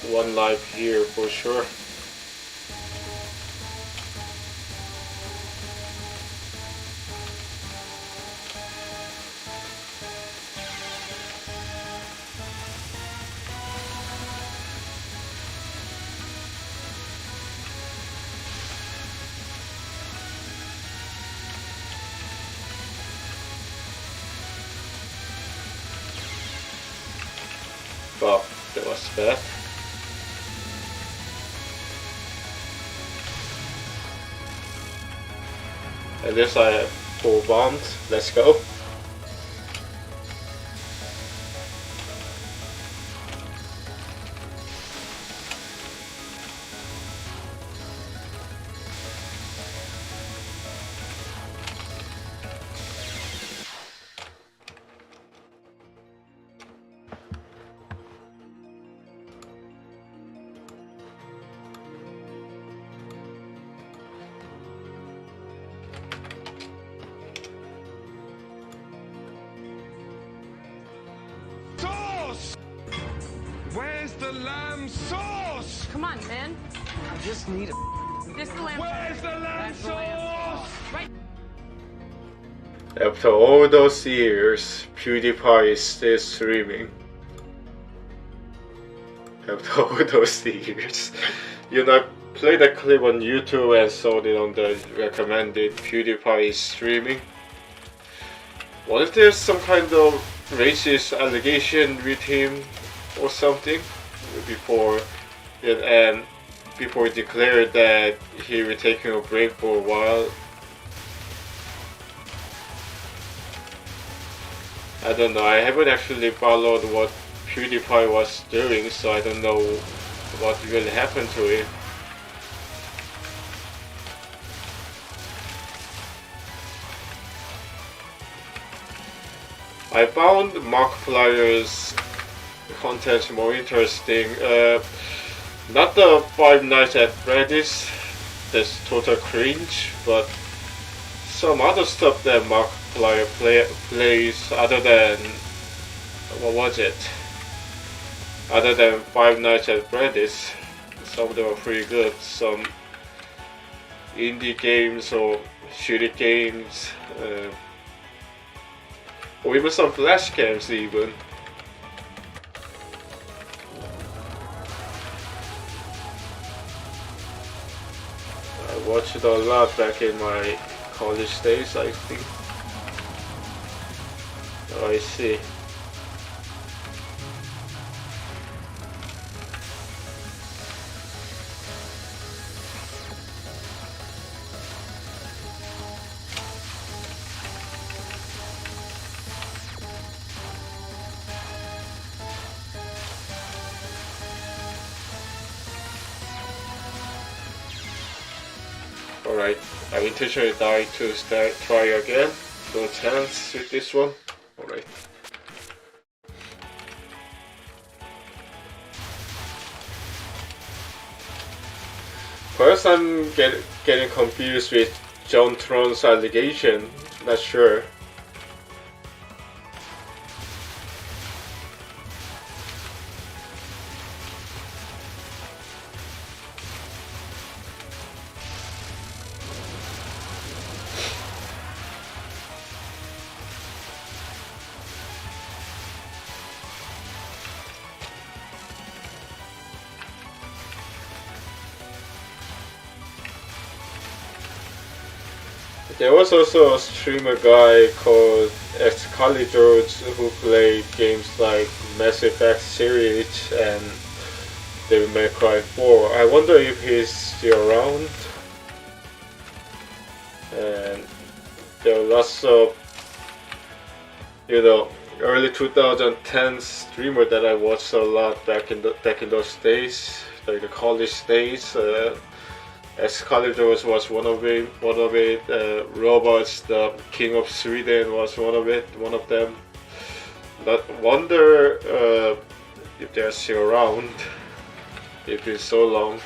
one life here for sure. Wow, that was bad. At least I have 4 bombs. Let's go. Where's the lamb sauce? Come on, man. I just need a... This is the lamb. Where's the lamb That's the lamb. sauce? Right. After all those years, PewDiePie is still streaming. After all those years. I played a clip on YouTube and saw it on the recommended PewDiePie is streaming. Was there some kind of racist allegation with him or something before he declared that he was taking a break for a while? I don't know, I haven't actually followed what PewDiePie was doing, so I don't know what really happened to him. I found Markiplier's content more interesting. Not the Five Nights at Freddy's, that's total cringe, but some other stuff that multiplayer plays other than what was it? Other than Five Nights at Freddy's, some of them are pretty good. Some indie games or shooting games, or even some flash games even. I watched it a lot back in my college days, I think. Oh, I see. Alright, I intentionally died to try again. No chance with this one. Alright. Perhaps I'm getting confused with John Tron's allegation. Not sure. There was also a streamer guy called George who played games like Mass Effect series and Devil May Cry 4. I wonder if he's still around. And there are lots of, you know, early 2010 streamer that I watched a lot back in those days, like the college days. George was one of it. Robots, the King of Sweden, was one of them. Not wonder if they're still around. It's been so long.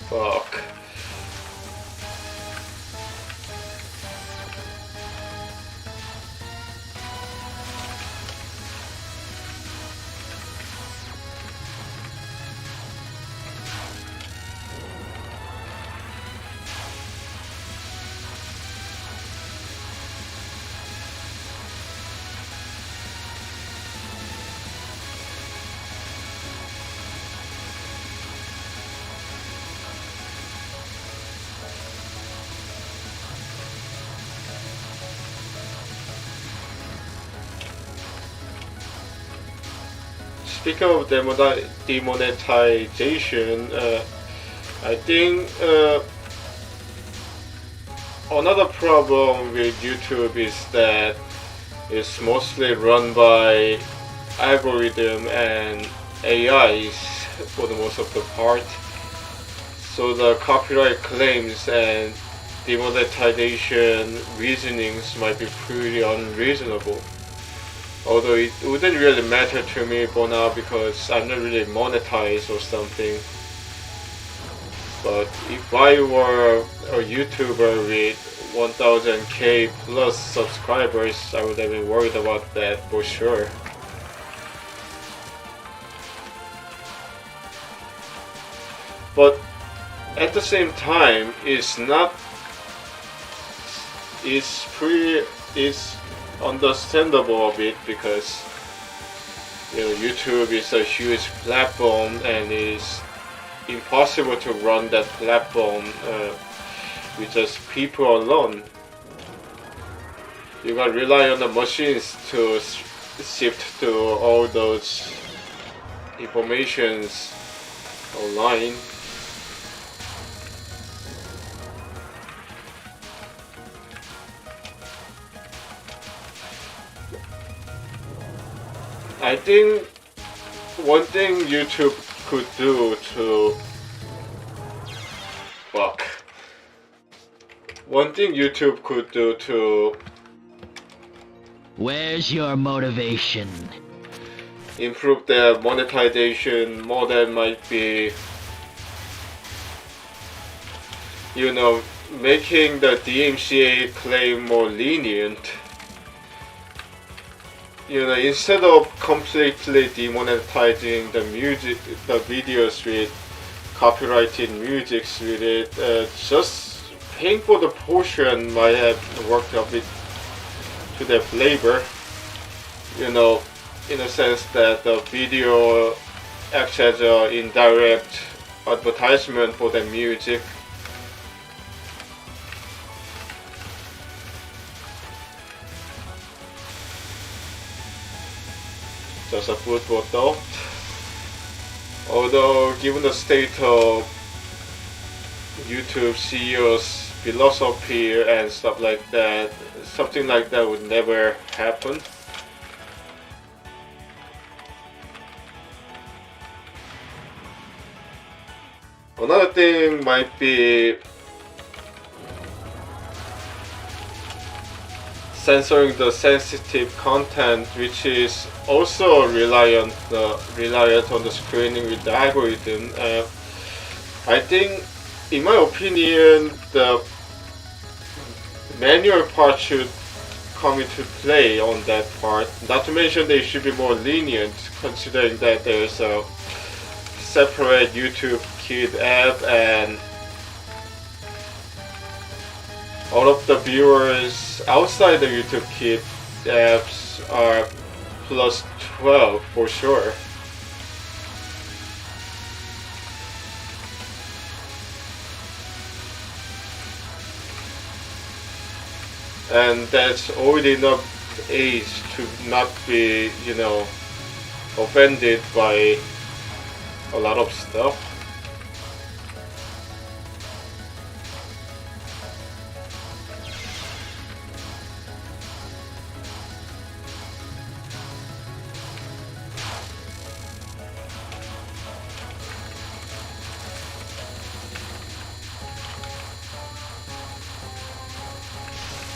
Fuck. Speaking of demonetization, I think another problem with YouTube is that it's mostly run by algorithm and AIs for the most of the part. So the copyright claims and demonetization reasonings might be pretty unreasonable. Although it wouldn't really matter to me for now because I'm not really monetized or something. But if I were a YouTuber with 1000k plus subscribers, I would have been worried about that for sure. But at the same time, it's understandable a bit because, you know, YouTube is a huge platform and it's impossible to run that platform with just people alone. You gotta rely on the machines to sift through all those informations online. I think one thing YouTube could do to one thing YouTube could do to Where's your motivation? improve their monetization model might be, you know, making the DMCA claim more lenient. You know, instead of completely demonetizing the music, the videos with copyrighted music with it, just paying for the portion might have worked a bit to their flavor. You know, in a sense that the video acts as an indirect advertisement for the music. Just a food for thought. Although, given the state of YouTube CEO's philosophy and stuff like that, something like that would never happen. Another thing might be censoring the sensitive content, which is also reliant on the screening with the algorithm. I think, in my opinion, the manual part should come into play on that part. Not to mention they should be more lenient, considering that there's a separate YouTube Kid app, and all of the viewers outside the YouTube Kid apps are plus 12 for sure. And that's already enough age to not be, you know, offended by a lot of stuff.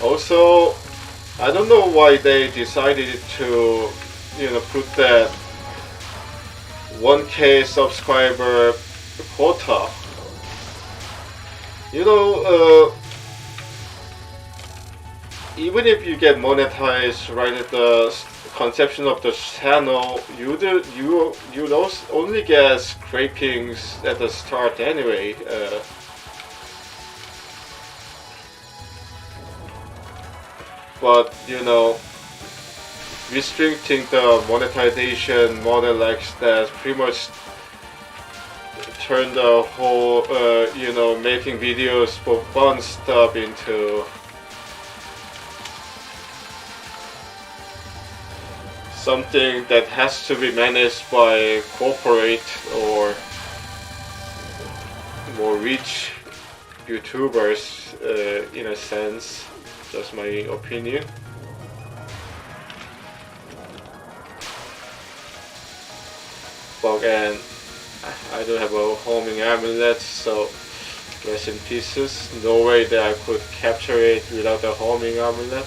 Also, I don't know why they decided to, you know, put that 1K subscriber quota. You know, even if you get monetized right at the conception of the channel, you'd only get scrapings at the start anyway. But, you know, restricting the monetization model like that pretty much turned the whole, you know, making videos for fun stuff into something that has to be managed by corporate or more rich YouTubers, in a sense. Just my opinion. But again, I don't have a homing amulet, so rest in pieces. No way that I could capture it without a homing amulet.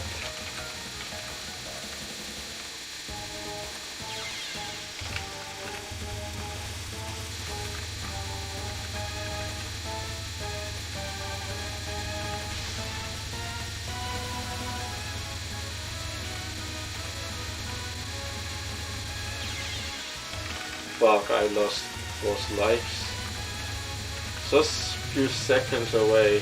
Fuck, I lost those lives. Just a few seconds away.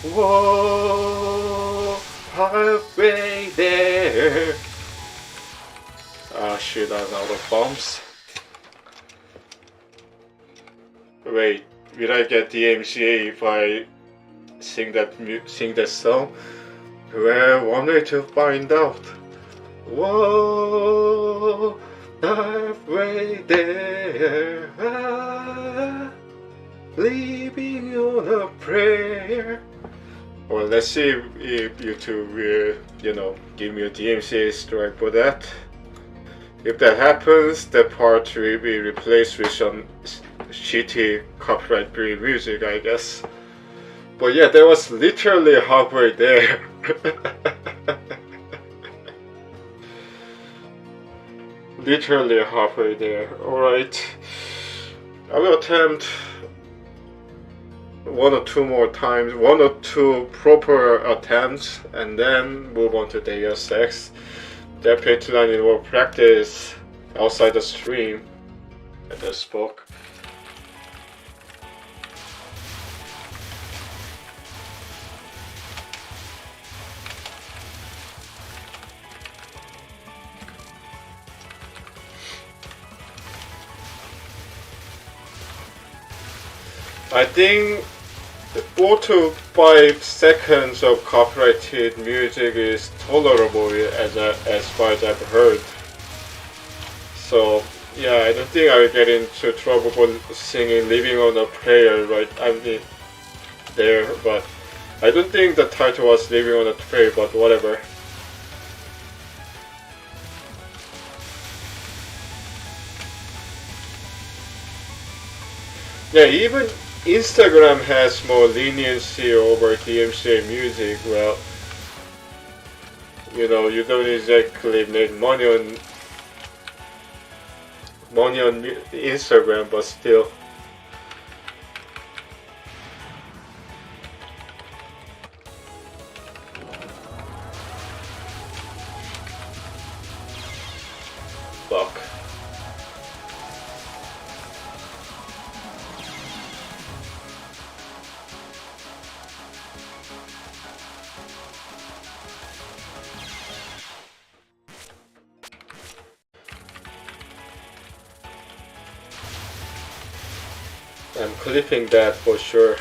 Whoa, halfway there. Ah shit, I'm out of bombs. Wait, will I get DMCA if I sing that song? Well, one way to find out. Whoa, halfway there, leaving on a prayer. Well, let's see if YouTube will, give me a DMCA strike for that. If that happens, that part will be replaced with some shitty copyright-free music, I guess. But yeah, that was literally halfway there. Literally halfway there. Alright. I will attempt one or two proper attempts, and then move on to Deus Ex. Definitely need more practice outside the stream. I just spoke. I think 4 to 5 seconds of copyrighted music is tolerable as far as I've heard. So yeah, I don't think I will get into trouble for singing "Living on a Prayer" there, but I don't think the title was "Living on a Prayer," but whatever. Yeah, even Instagram has more leniency over DMCA music. Well, you don't exactly make money on Instagram, but still. Fuck. I'm clipping that for sure.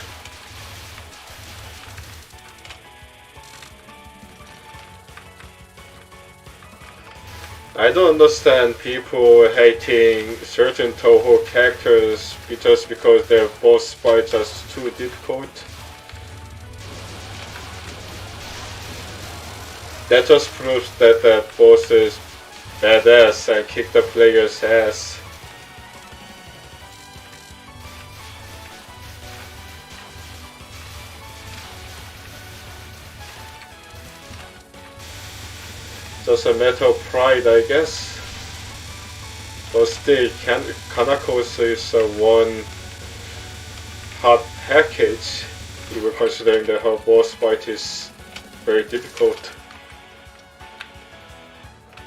I don't understand people hating certain Touhou characters just because their boss fights are too difficult. That just proves that the boss is badass and kick the player's ass. Just a matter of pride, I guess. But still, Kanako's is one hot package, even considering that her boss fight is very difficult.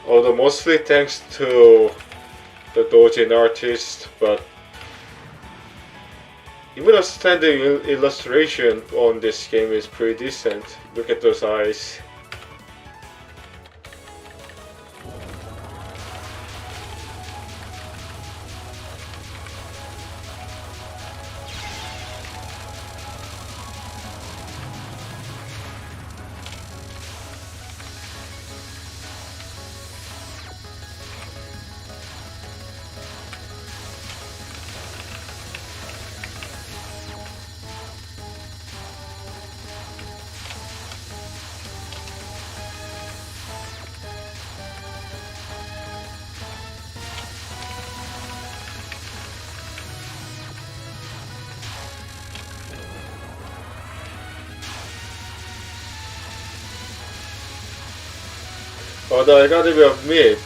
Although mostly thanks to the doujin artist, but even a standing illustration on this game is pretty decent. Look at those eyes. Although I gotta admit,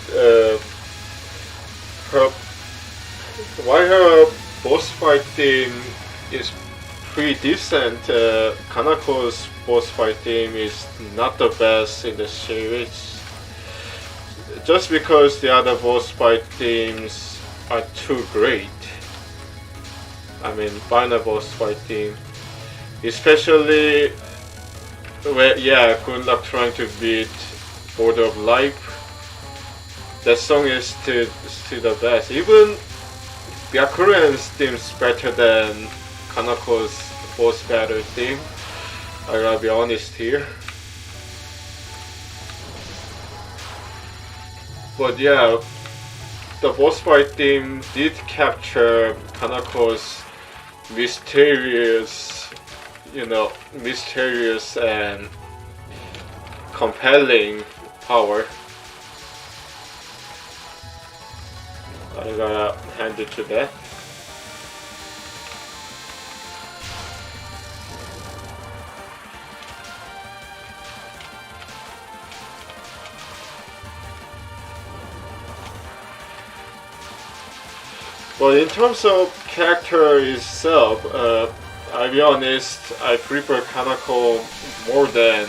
while her boss fight theme is pretty decent, Kanako's boss fight theme is not the best in the series. Just because the other boss fight themes are too great. I mean, final boss fight theme, especially well, yeah, good luck trying to beat Border of Life. That song is still the best. Even Byakuren's theme is better than Kanako's boss battle theme. I gotta be honest here. But yeah, the boss fight theme did capture Kanako's mysterious, mysterious and compelling power. I gotta hand it to that. But in terms of character itself, I'll be honest, I prefer Kanako more than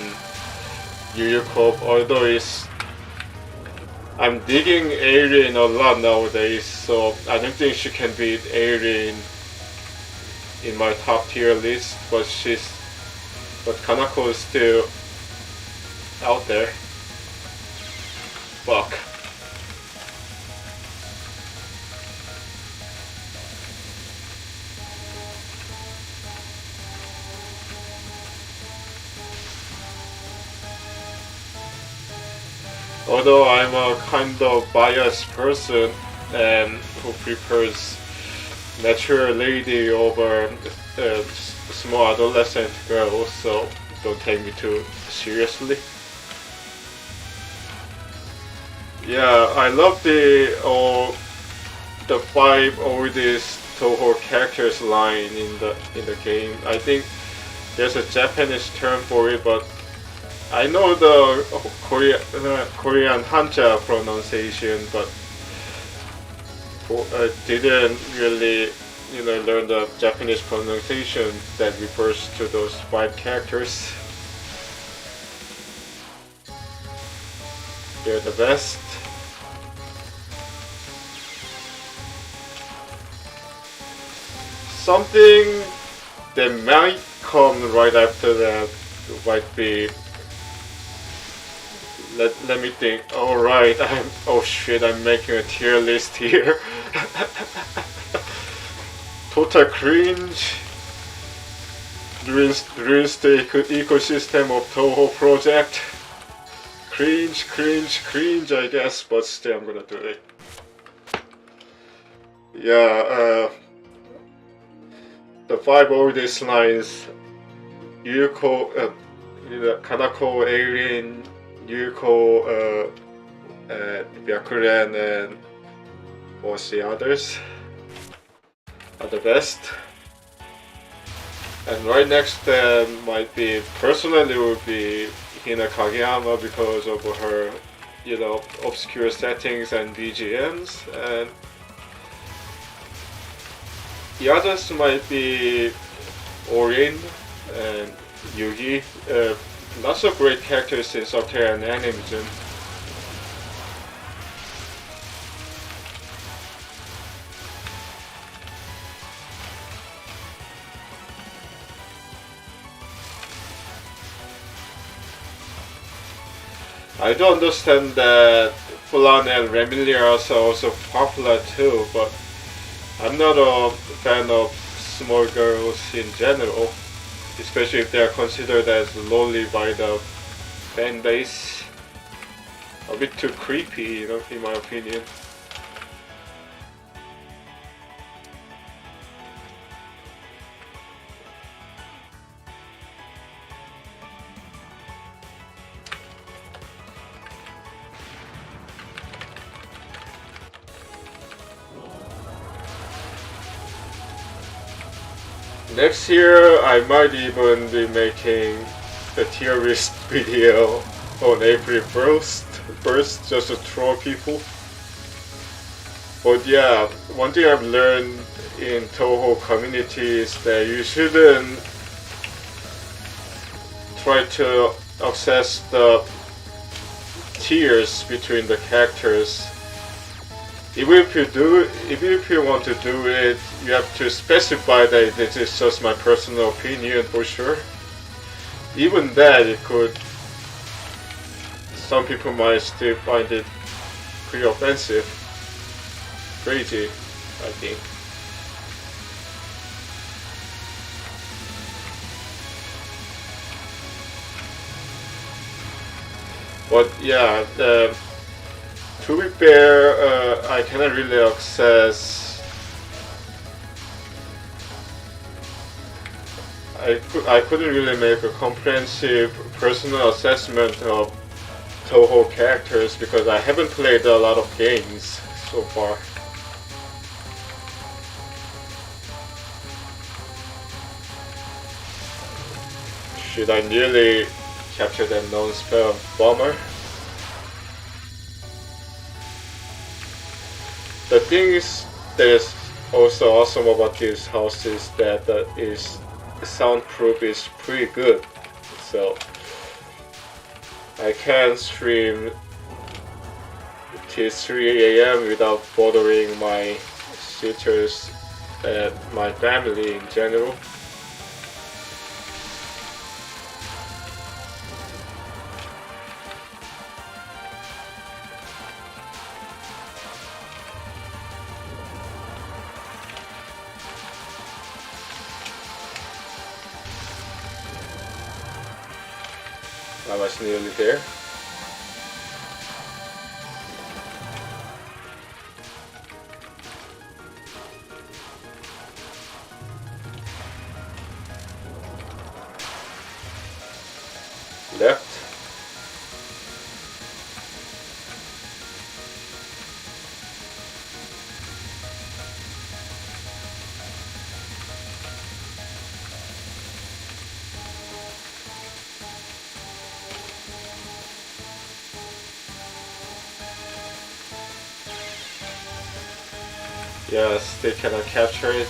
Yuyuko, although I'm digging Eirin a lot nowadays, so I don't think she can beat Eirin in my top tier list, but Kanako is still out there. Fuck. Although I'm a kind of biased person and who prefers mature lady over small adolescent girls, so don't take me too seriously. Yeah, I love the 5 oldest Touhou characters line in the game. I think there's a Japanese term for it, but I know the Korean Hanja pronunciation, but I didn't really, learn the Japanese pronunciation that refers to those 5 characters. They're the best. Something that might come right after that might be. Let me think. Alright, oh shit, I'm making a tier list here. Total cringe. Ruins the ecosystem of Touhou project. Cringe, I guess, but still I'm gonna do it. Yeah, the 5 oldest lines. Yuko, Kanako, Eirin, Yuko, Byakuren, and what's the others are the best. And right next to them might be, personally would be Hina Kageyama because of her, obscure settings and BGMs, and the others might be Orin and Yugi. Lots of great characters in Subterranean Animism. I do understand that Fulan and Remilias are also popular too, but I'm not a fan of small girls in general, especially if they are considered as lowly by the fan base. A bit too creepy, in my opinion. Next year, I might even be making a tier list video on April 1st, just to troll people. But yeah, one thing I've learned in Touhou community is that you shouldn't try to access the tiers between the characters. Even if you want to do it, you have to specify that this is just my personal opinion for sure. even that, it could. Some people might still find it pretty offensive, crazy, I think. But yeah, to be fair, I cannot really access. I couldn't really make a comprehensive personal assessment of Touhou characters because I haven't played a lot of games so far. Should I nearly capture that non-spell bomber? The thing is that is also awesome about this house is that soundproof is pretty good, so I can stream till 3 AM without bothering my sisters and my family in general. I was nearly there. Left. Yes, they cannot capture it.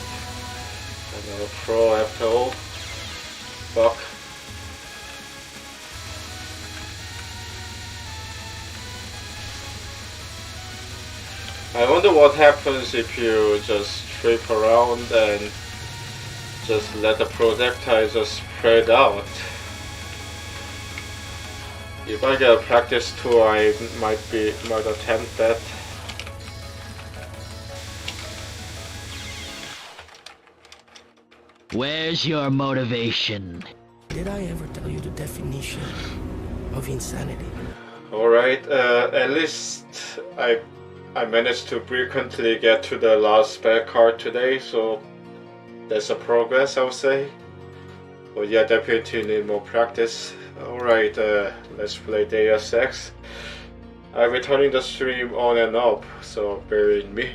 I'm a pro after all. Fuck. I wonder what happens if you just trip around and just let the projectile just spread out. If I get a practice tour, I might attempt that. Where's your motivation? Did I ever tell you the definition of insanity? Alright, at least I managed to frequently get to the last spell card today, so that's a progress, I would say. But yeah, definitely need more practice. Alright, let's play Deus Ex. I'm returning the stream on and off, so bear with me.